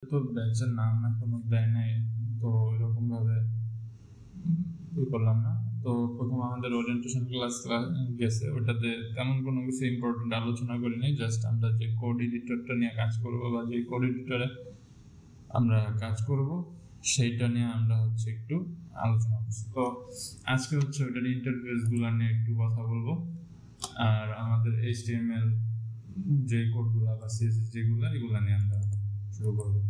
তো ব্যাচের নাম এখনো দেয় নাই, তো এরকম ভাবে করলাম না। তো প্রথম আমাদের ওরিয়েন্টেশন ক্লাস গেছে, ওটাতে তেমন কোনো কিছু ইম্পর্টেন্ট আলোচনা করি নাই। জাস্ট আমরা যে কোড এডিটরটা নিয়ে কাজ করব বা যে কোড এডিটরে আমরা কাজ করব সেইটা নিয়ে আমরা হচ্ছে একটু আলোচনা করছি। তো আজকে হচ্ছে ওটার ইন্টারফেস গুলো নিয়ে একটু কথা বলবো, আর আমাদের HTML যে কোডগুলা বা CSS যেগুলো এগুলা নিয়ে আমরা শুরু করবো।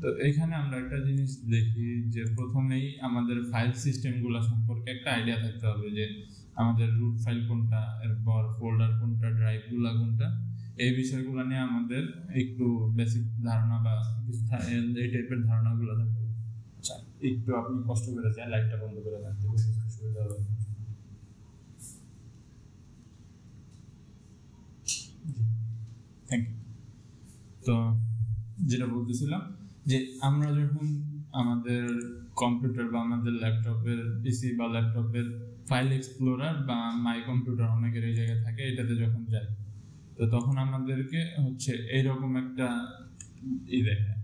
তো এখানে আমরা একটা জিনিস দেখি যে প্রথমেই আমাদের ফাইল সিস্টেমগুলো সম্পর্কে একটা আইডিয়া থাকতে হবে, যে আমাদের রুট ফাইল কোনটা, এরপর ফোল্ডার কোনটা, ড্রাইভগুলো কোনটা, এই বিষয়গুলো নিয়ে আমাদের একটু বেসিক ধারণা বা এই টাইপের ধারণাগুলো থাকতে হবে। আচ্ছা, একটু আপনি কষ্ট করে যায়, লাইটটা বন্ধ করে রাখতে সুবিধা হবে। Thank you. তো যেটা বলতেছিলাম যে আমরা যখন আমাদের কম্পিউটার বা আমাদের ল্যাপটপের পিসি বা ল্যাপটপের ফাইল এক্সপ্লোরার বা মাই কম্পিউটার অনেকের এই জায়গায় থাকে, এটাতে যখন যাই তো তখন আমাদেরকে হচ্ছে এইরকম একটা দেখায়,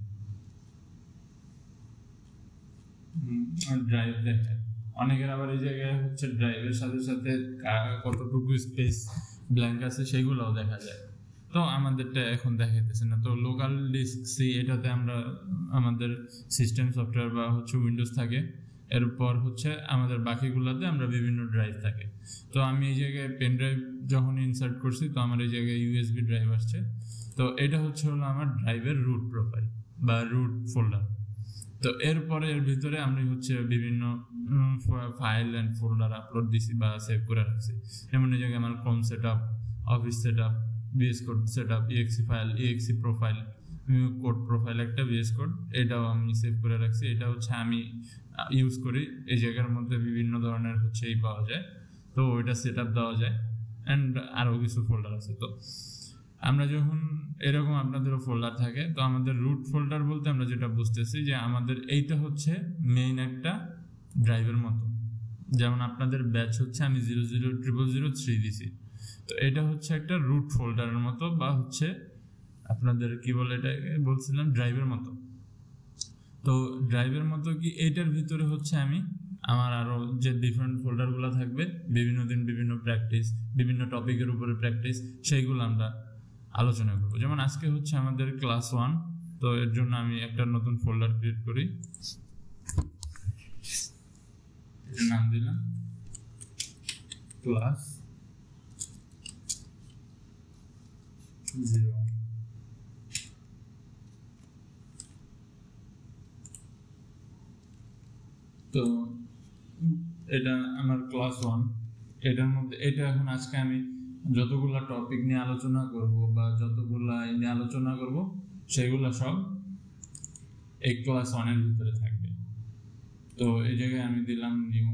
ড্রাইভ দেখায়। অনেকের আবার এই জায়গায় হচ্ছে ড্রাইভের সাথে সাথে কতটুকু স্পেস ব্ল্যাঙ্ক আছে সেগুলোও দেখা যায়। তো আমাদেরটা এখন দেখাইতেছে না। তো লোকাল ডিস্ক সি, এটাতে আমরা আমাদের সিস্টেম সফটওয়্যার বা হচ্ছে উইন্ডোজ থাকে, এরপর হচ্ছে আমাদের বাকিগুলোতে আমরা বিভিন্ন ড্রাইভ থাকে। তো আমি এই জায়গায় পেন ড্রাইভ যখন ইনসার্ট করছি, তো আমার এই জায়গায় USB ড্রাইভ আসছে। তো এটা হচ্ছে হলো আমার ড্রাইভের রুট প্রোফাইল বা রুট ফোল্ডার। তো এরপরে এর ভিতরে আমি হচ্ছে বিভিন্ন ফাইল অ্যান্ড ফোল্ডার আপলোড দিছি বা সেভ করে রাখছি। যেমন এই জায়গায় আমার কম set up, office set up, VS code set up, EXE file, EXE profile, code profile একটা VS কোড, এটাও আমি সেভ করে রাখছি। এটা হচ্ছে আমি ইউজ করি। এই জায়গার মধ্যে বিভিন্ন ধরনের হচ্ছে এই পাওয়া যায়, তো ওইটা সেট আপ দেওয়া যায়। অ্যান্ড আরও কিছু ফোল্ডার আছে। তো আমরা যখন এরকম আপনাদেরও ফোল্ডার থাকে, তো আমাদের রুট ফোল্ডার বলতে আমরা যেটা বুঝতেছি যে আমাদের এইটা হচ্ছে মেইন একটা ড্রাইভের মতো। যেমন আপনাদের ব্যাচ হচ্ছে আমি 0000003 দিছি, তো এটা হচ্ছে একটা রুট ফোল্ডারের মতো বা হচ্ছে আপনাদের কি বলে এটা বলছিলাম ড্রাইভের মতো। তো ড্রাইভের মতো কি এইটার ভিতরে হচ্ছে আমি আমার আরো যে ডিফারেন্ট ফোল্ডারগুলো থাকবে, বিভিন্ন দিন বিভিন্ন প্র্যাকটিস, বিভিন্ন টপিকের উপরে প্র্যাকটিস, সেইগুলো আমরা আলোচনা করবো। যেমন আজকে হচ্ছে আমাদের ক্লাস 1, তো এর জন্য আমি একটা নতুন ফোল্ডার ক্রিয়েট করি, এটার নাম দিলাম ক্লাস 01। তো এটা আমার ক্লাস 1। এটার মধ্যে এটা এখন আজকে আমি যতগুলা টপিক নিয়ে আলোচনা করব বা যতগুলা নিয়ে আলোচনা করব সেগুলা সব এই ক্লাস 1 এর ভিতরে থাকবে। তো এই জায়গায় আমি দিলাম নিউ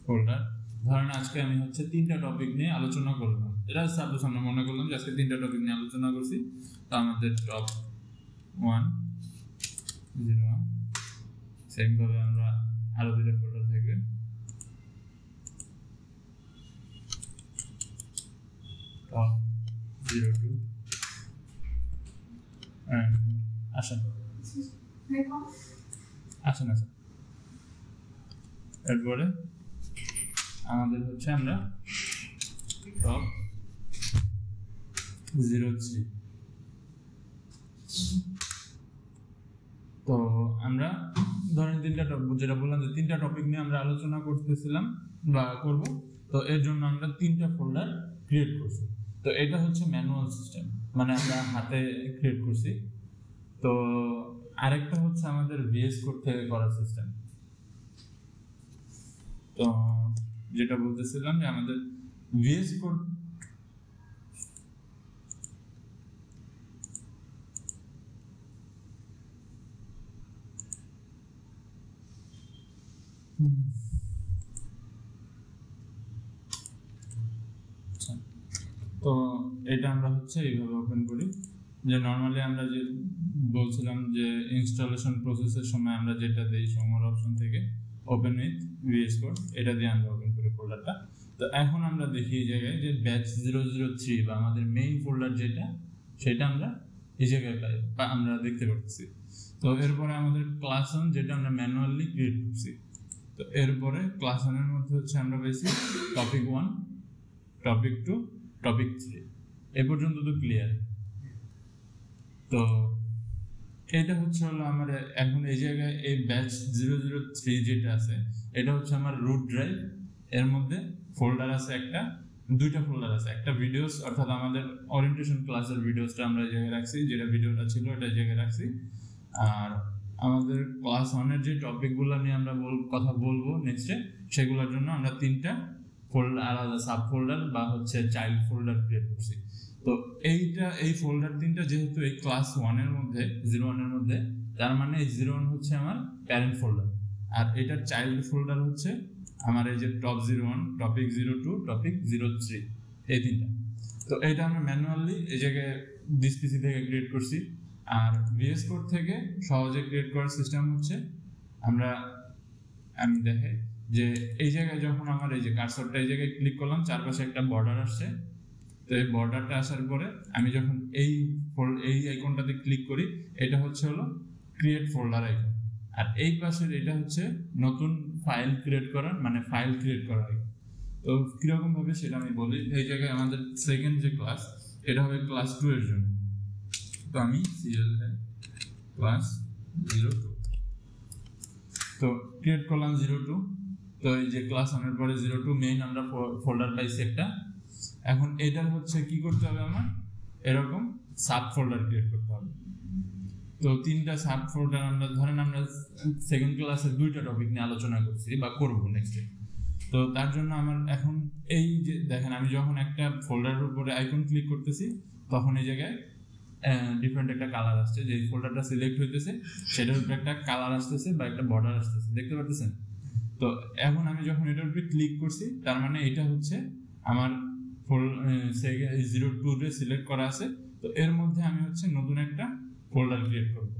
ফোল্ডার। ধরেন আজকে আমি হচ্ছে 3টা টপিক নিয়ে আলোচনা করলাম। এটা সাপোজ আমরা মনে করলাম যে আজকে 3টা টপিক নিয়ে আলোচনা করছি। তো আমাদের টপ 1 01, সেম ভাবে আমরা আরো 2টা ফোল্ডার থাকবে, টপ 02 আসেন আসেন আসেন। এরপরে আমাদের হচ্ছে আমরা টপ 03। তো আমরা ধরেন 3টা টপিক, যেটা বললাম যে 3টা টপিক নিয়ে আমরা আলোচনা করতেছিলাম বা করব, তো এর জন্য আমরা 3টা ফোল্ডার ক্রিয়েট করছি। তো এটা হচ্ছে ম্যানুয়াল সিস্টেম, মানে আমরা হাতে ক্রিয়েট করছি। তো আরেকটা হচ্ছে আমাদের VS কোড থেকে করা সিস্টেম। তো যেটা বলতেছিলাম যে আমাদের VS কোড তো এটা আমরা হচ্ছে এইভাবে ওপেন করি, যে নর্মালি আমরা যে বলছিলাম যে ইনস্টলেশন প্রসেসের সময় আমরা যেটা দেই সমর অপশন থেকে ওপেন উইথ VS কোড, এটা দিয়ে আমরা ওপেন করি ফোল্ডারটা। তো এখন আমরা দেখি এই জায়গায় যে ব্যাচ 003 বা আমাদের মেইন ফোল্ডার যেটা, সেটা আমরা এই জায়গায় পাই বা আমরা দেখতে পাচ্ছি। তো এরপরে আমাদের ক্লাস 1 যেটা আমরা ম্যানুয়ালি ক্রিয়েট করছি। তো এরপরে ক্লাস 1 এর মধ্যে হচ্ছে আমরা পেয়েছি টপিক 1, টপিক 2, টপিক 3, এ পর্যন্ত তো ক্লিয়ার। তো এটা হচ্ছে হলো আমার এখন এই জায়গায় এই ব্যাচ 003 যেটা আছে এটা হচ্ছে আমার রুট ড্রাইভ। এর মধ্যে ফোল্ডার আছে দুইটা ফোল্ডার আছে, একটা ভিডিওস অর্থাৎ আমাদের ওরিয়েন্টেশন ক্লাসের ভিডিওসটা আমরা এই জায়গায় রাখছি, যেটা ভিডিওটা ছিল এটা এই জায়গায় রাখছি। আর আমাদের ক্লাস 1 এর যে টপিকগুলো নিয়ে আমরা কথা বলবো নেক্সটে, সেগুলোর জন্য আমরা 3টা ফোল্ডার আলাদা সাব ফোল্ডার বা হচ্ছে চাইল্ড ফোল্ডার ক্রিয়েট করছি। তো এই ফোল্ডার 3টা যেহেতু এই ক্লাস 1 এর মধ্যে 01 এর মধ্যে, তার মানে এই 01 হচ্ছে আমার প্যারেন্ট ফোল্ডার, আর এটার চাইল্ড ফোল্ডার হচ্ছে আমার এই যে টপ 01, টপিক 02, টপিক 03, এই 3টা। তো এটা আমরা ম্যানুয়ালি এই জায়গায় ডিসপিসি থেকে ক্রিয়েট করছি। আর ভিএস কোড থেকে সহজে ক্রিয়েট করার সিস্টেম হচ্ছে আমি দেখে যে এই জায়গায় যখন আমার এই যে কার্সরটা এই জায়গায় ক্লিক করলাম, চারপাশে একটা বর্ডার আসছে। তো এই বর্ডারটা আসার পরে আমি যখন এই আইকনটাতে ক্লিক করি, এটা হচ্ছে হলো ক্রিয়েট ফোল্ডার আইকন, আর এই পাশের এটা হচ্ছে নতুন ফাইল ক্রিয়েট করার আইকন। তো কিরকম ভাবে সেটা আমি বলি। এই জায়গায় আমাদের সেকেন্ড যে ক্লাস, এটা হবে ক্লাস 2 এর জন্য। তো আমি ক্লাস 02 তো ক্রিয়েট করলাম 02। তো এই যে ক্লাস 1 এর পরে 02 মেইন আমরা ফোল্ডার পাইছি একটা। এখন এটার হচ্ছে কি করতে হবে, আমার এরকম সাব ফোল্ডার ক্রিয়েট করতে হবে। তো 3টা সাব ফোল্ডার আমরা সেকেন্ড ক্লাসে 2টা টপিক নিয়ে আলোচনা করছি বা করব নেক্সটে। তো তার জন্য আমার এখন এই যে দেখেন, আমি যখন একটা ফোল্ডারের উপরে আইকন ক্লিক করতেছি, তখন এই জায়গায় ডিফারেন্ট একটা কালার আসছে। যে ফোল্ডারটা সিলেক্ট হইতেছে সেটার উপরে একটা কালার আসতেছে বা একটা বর্ডার আসতেছে, দেখতে পাচ্ছেন? তো এখন আমি যখন এটার উপরে ক্লিক করছি, তার মানে এটা হচ্ছে আমার 02 সিলেক্ট করা আছে। তো এর মধ্যে আমি হচ্ছে নতুন একটা ফোল্ডার ক্রিয়েট করব।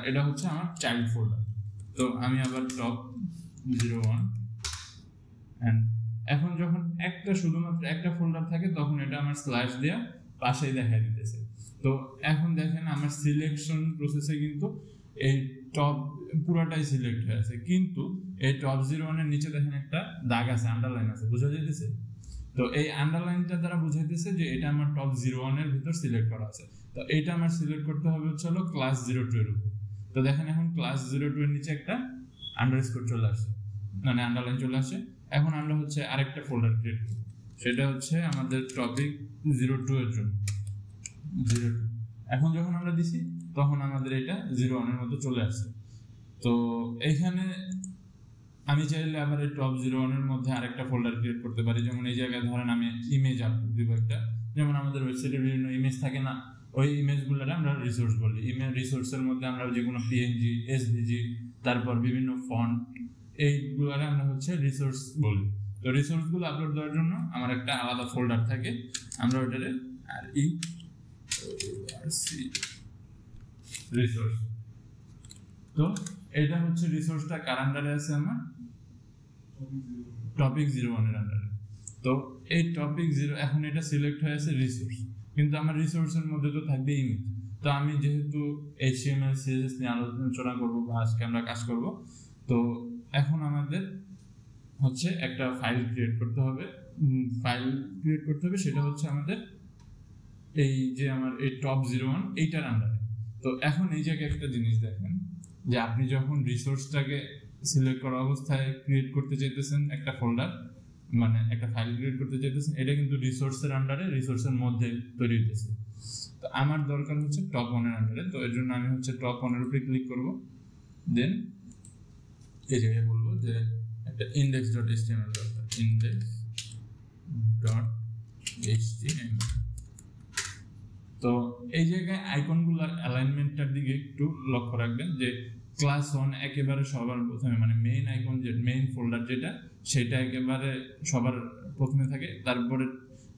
এটা হচ্ছে আমার চাইল্ড ফোল্ডার। তো আমি আবার টপ 01 এন্ড এখন যখন শুধুমাত্র একটা ফোল্ডার থাকে, তখন এটা আমার স্ল্যাশ দেয়া পাশেই দেখা দিতেছে। তো এখন দেখেন আমার সিলেকশন প্রসেসে কিন্তু এই টপ পুরাটাই সিলেক্ট হয়ে আছে, কিন্তু এই টপ 01 এর নিচে দেখেন একটা দাগ আছে, আন্ডারলাইন আছে, বোঝা যাইতেছে? তো এই আন্ডারলাইনটা দ্বারা বুঝাইতেছে যে এটা আমার টপ 01 এর ভিতর সিলেক্ট করা আছে। তো এটা আমার সিলেক্ট করতে হবে হচ্ছে হলো ক্লাস 02 এর উপর। তো দেখেন এখন ক্লাস 02 এর নিচে একটা আন্ডারস্কোর চলে আসে, মানে আন্ডারলাইন চলে আসে। এখন আমরা হচ্ছে আরেকটা ফোল্ডার ক্রিয়েট করব, সেটা হচ্ছে আমাদের টপিক 02 এর জন্য 02। এখন যখন আমরা দিছি, তখন আমাদের এটা 01 এর মতো চলে আসছে। তো এখানে আমি চাইলে আবার এই টপ 01 এর মধ্যে আরেকটা ফোল্ডার ক্রিয়েট করতে পারি। যেমন এই জায়গায় ধরেন আমি ইমেজ আপলোড দিব একটা, যেমন আমাদের ওয়েবসাইটে বিভিন্ন ইমেজ থাকে না, ওই ইমেজগুলোর আমরা রিসোর্স বলি। ইমেজ রিসোর্সের মধ্যে আমরা যেগুলো পিএনজি, এসভিজি, তারপর বিভিন্ন ফন্ট, এইগুলোর আমরা হচ্ছে রিসোর্স বলি। তো রিসোর্সগুলো আপলোড দেওয়ার জন্য আমার একটা আলাদা ফোল্ডার থাকে, আমরা ওটারে রিসোর্স। তো এটা হচ্ছে রিসোর্সটা কার আন্ডারে আছে, আমার টপিক 01 এর আন্ডারে। তো এই টপিক 0 এখন এটা সিলেক্ট হয়ে আছে রিসোর্স, কিন্তু আমার রিসোর্সের মধ্যে তো থাকবে ইমেজ। তো আমি যেহেতু HTML CSS নিয়ে আলোচনা করবো বা আজকে আমরা কাজ করব, তো এখন আমাদের হচ্ছে একটা ফাইল ক্রিয়েট করতে হবে। সেটা হচ্ছে আমাদের এই যে আমার এই টপ 01 এইটার আন্ডারে। তো এখন এই জায়গায় একটা জিনিস দেখেন, যে আপনি যখন রিসোর্সটাকে সিলেক্ট করা অবস্থায় ক্রিয়েট করতে চাইতেছেন একটা ফোল্ডার, মানে একটা ফাইল ক্রিয়েট করতে চাইতেছেন, এটা কিন্তু রিসোর্সের আন্ডারে, রিসোর্সের মধ্যে তৈরি হইতেছে। তো আমার দরকার হচ্ছে টপ 1 এর আন্ডারে। তো এর জন্য আমি হচ্ছে টপ 1 এর উপরে ক্লিক করব, দেন এই জায়গায় বলবো যে একটা index.html দরকার, index.html। তো এই জায়গায় আইকনগুলোর অ্যালাইনমেন্টটার দিকে একটু লক্ষ্য রাখবেন, যে ক্লাস 1 একেবারে সবার প্রথমে, মানে মেইন আইকন, যে মেইন ফোল্ডার যেটা, সেটা একেবারে সবার প্রথমে থাকে। তারপরে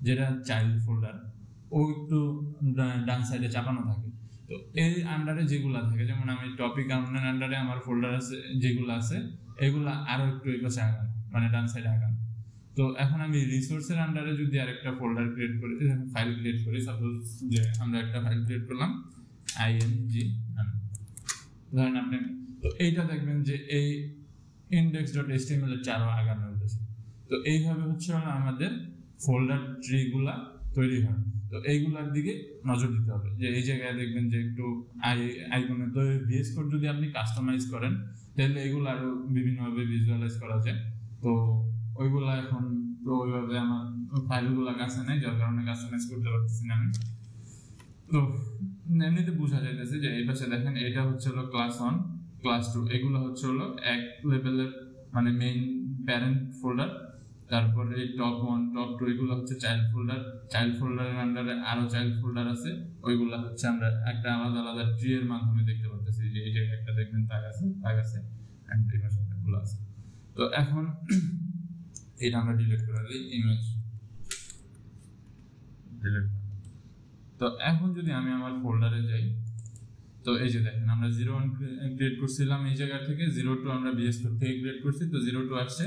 যেটা চাইল্ড ফোল্ডার, ও একটু ডান সাইডে চাপানো থাকে। তো এই আন্ডারে যেগুলো থাকে, যেমন আমি টপিক আন্ডারে আমার ফোল্ডার আছে যেগুলো আছে, এগুলা আরো একটু এই পাশে আগানো, মানে ডান সাইডে আগানো। তো এখন আমি রিসোর্সের আন্ডারে যদি আরেকটা ফোল্ডার ক্রিয়েট করি, ফাইল ক্রিয়েট করি, সাপোজ যে আমরা একটা ফাইল ক্রিয়েট করলাম img, ধরেন আপনি, তো এইটা দেখবেন যে এই index.html এর চারও আগানো হয়েছে। তো এইভাবে হচ্ছে আমাদের ফোল্ডার ট্রি গুলা তৈরি হয়। তো এইগুলার দিকে নজর দিতে হবে, যে এই জায়গায় দেখবেন যে একটু আইকনে, তো ভিএস কোড যদি আপনি কাস্টমাইজ করেন তাহলে এগুলো আরো বিভিন্নভাবে ভিজুয়ালাইজ করা যায়। তো ওইগুলা এখন তো ওইভাবে আমার ফাইলগুলো কাছে নেই, যার কারণে কাস্টমাইজ করতে পারতেছি না আমি। তো এমনিতে বোঝা যাইতেছে যে এই পাশে দেখেন এটা হচ্ছে হলো ক্লাস 1 ক্লাস 2, এগুলো হচ্ছে হলো এক লেভেলের মানে মেইন প্যারেন্ট ফোল্ডার। তারপরে এই টপ 1 টপ 2 এগুলো হচ্ছে চাইল্ড ফোল্ডার, চাইল্ড ফোল্ডারের আন্ডারে আরো চাইল্ড ফোল্ডার আছে, ওইগুলো হচ্ছে আমরা একটা আলাদা আলাদা ট্রি এর মাধ্যমে দেখতে পারতেছি, যে এই জায়গায় একটা দেখবেন তাগ আছে এন্ড ইমেজগুলো আছে। তো এখন এটা আমরা ডিলিট করে দিই, ইমেজ ডিলিট। তো এখন যদি আমি আমার ফোল্ডারে যাই, তো এই যে দেখেন আমরা 01 ক্রিয়েট করছিলাম এই জায়গা থেকে, 02 আমরা বিএস কোড থেকে ক্রিয়েট করছি, তো 02 আসছে,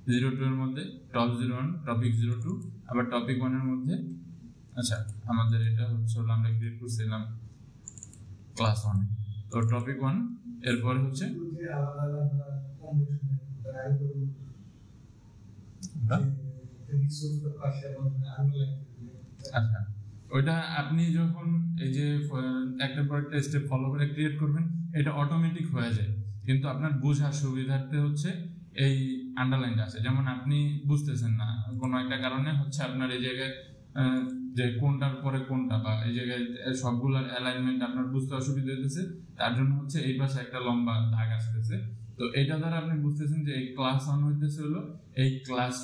02 এর মধ্যে টপ 01 টপিক 02, আবার টপিক 1 এর মধ্যে, আচ্ছা আমাদের এটা হচ্ছে হলো আমরা ক্রিয়েট করছিলাম ক্লাস 1, তো টপিক 1 এরপরে হচ্ছে আচ্ছা ওইটা আপনি যখন এই যে একটা পর একটা স্টেপ ফলো করে ক্রিয়েট করবেন এটা অটোমেটিক হয়ে যায়, কিন্তু আপনার বোঝার সুবিধার্থে হচ্ছে এই আন্ডারলাইনটা আছে। যেমন আপনি বুঝতেছেন না কোনো একটা কারণে হচ্ছে আপনার এই জায়গায় যে কোনটার পরে কোনটা, বা এই জায়গায় সবগুলোর অ্যালাইনমেন্ট আপনার বুঝতে অসুবিধা হতেছে, তার জন্য হচ্ছে এই পাশে একটা লম্বা দাগ আসতেছে। তো এটা দ্বারা আপনি বুঝতেছেন যে এই ক্লাস 1 হইতেছে হলো এই ক্লাস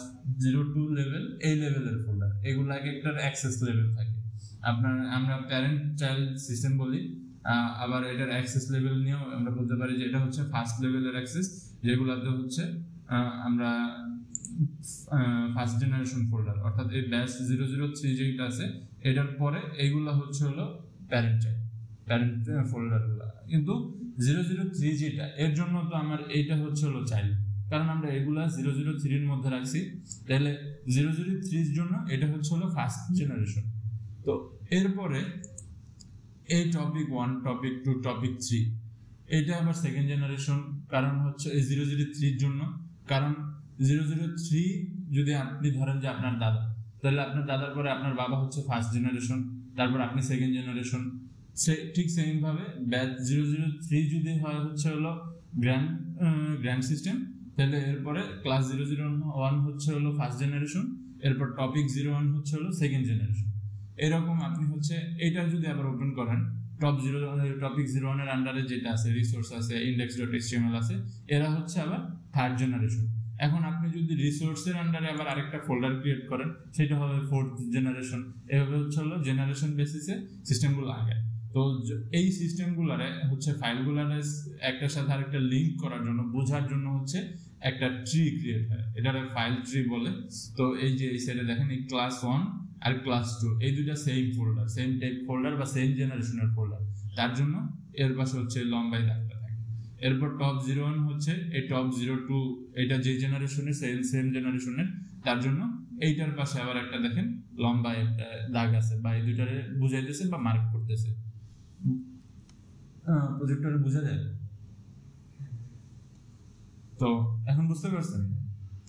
02 লেভেল, এই লেভেলের ফোল্ডার, এগুলো এক একটার অ্যাক্সেস লেভেল থাকে। আপনার আমরা প্যারেন্ট চাইল্ড সিস্টেম বলি, আবার এটার অ্যাক্সেস লেভেল নিয়েও আমরা বলতে পারি যে এটা হচ্ছে ফার্স্ট লেভেলের অ্যাক্সেস, যেগুলোতে হচ্ছে আমরা ফার্স্ট জেনারেশন ফোল্ডার, অর্থাৎ এই ব্যাচ 003 যেটা আছে এটার পরে এইগুলা হচ্ছে হলো প্যারেন্ট চাইল্ড, প্যারেন্ট ফোল্ডারগুলো। কিন্তু 003 যেটা, এর জন্য তো আমার এইটা হচ্ছে হলো চাইল্ড, কারণ আমরা এগুলা 003 এর মধ্যে রাখছি, তাহলে 003 এর জন্য এটা হচ্ছে হলো ফার্স্ট জেনারেশন। তো এরপরে এই টপিক 1 টপিক 2 টপিক 3 এটা আবার সেকেন্ড জেনারেশন, কারণ হচ্ছে এই 003 এর জন্য, কারণ 003 যদি আপনি ধরেন যে আপনার দাদা, তাহলে আপনার দাদার পরে আপনার বাবা হচ্ছে ফার্স্ট জেনারেশন, তারপর আপনি সেকেন্ড জেনারেশন, ঠিক সেম ভাবে ব্যাচ 003 যদি হয় হচ্ছে হলো গ্র্যান্ড সিস্টেম, তাহলে এরপরে ক্লাস 001 হচ্ছে হলো ফার্স্ট জেনারেশন, এরপর টপিক 01 হচ্ছে হলো সেকেন্ড জেনারেশন। এরকম আপনি হচ্ছে এটা যদি আবার ওপেন করেন, টপিক 01 এর আন্ডারে যেটা আছে রিসোর্স আছে, index.html আছে, এরা হচ্ছে আবার থার্ড জেনারেশন। এখন আপনি যদি রিসোর্সের আন্ডারে আবার আরেকটা ফোল্ডার ক্রিয়েট করেন, সেটা হবে ফোর্থ জেনারেশন। এভাবে হচ্ছে হলো জেনারেশন বেসিসে সিস্টেমগুলো আগে। তো এই সিস্টেমগুলারে হচ্ছে ফাইলগুলারে একটার সাথে আরেকটা লিঙ্ক করার জন্য, বোঝার জন্য হচ্ছে একটা ট্রি ক্রিয়েট হয়, এটারে ফাইল ট্রি বলে। তো এই যে এই সাইডে দেখেন এই ক্লাস 1 আর ক্লাস 2 এই দুইটা same folder, same type folder বা সেম জেনারেশনের ফোল্ডার, তার জন্য এর পাশে হচ্ছে লম্বাই দাগটা থাকে। এরপর টপ 01 হচ্ছে এই টপ 02, এটা যে জেনারেশনের সেম জেনারেশনের, তার জন্য এইটার পাশে আবার একটা দেখেন লম্বা একটা দাগ আছে, বা এই দুইটারে বুঝাইতেছে বা মার্ক করতেছে। প্রজেক্টরে বোঝা যায়? তো এখন বুঝতে পারছেন?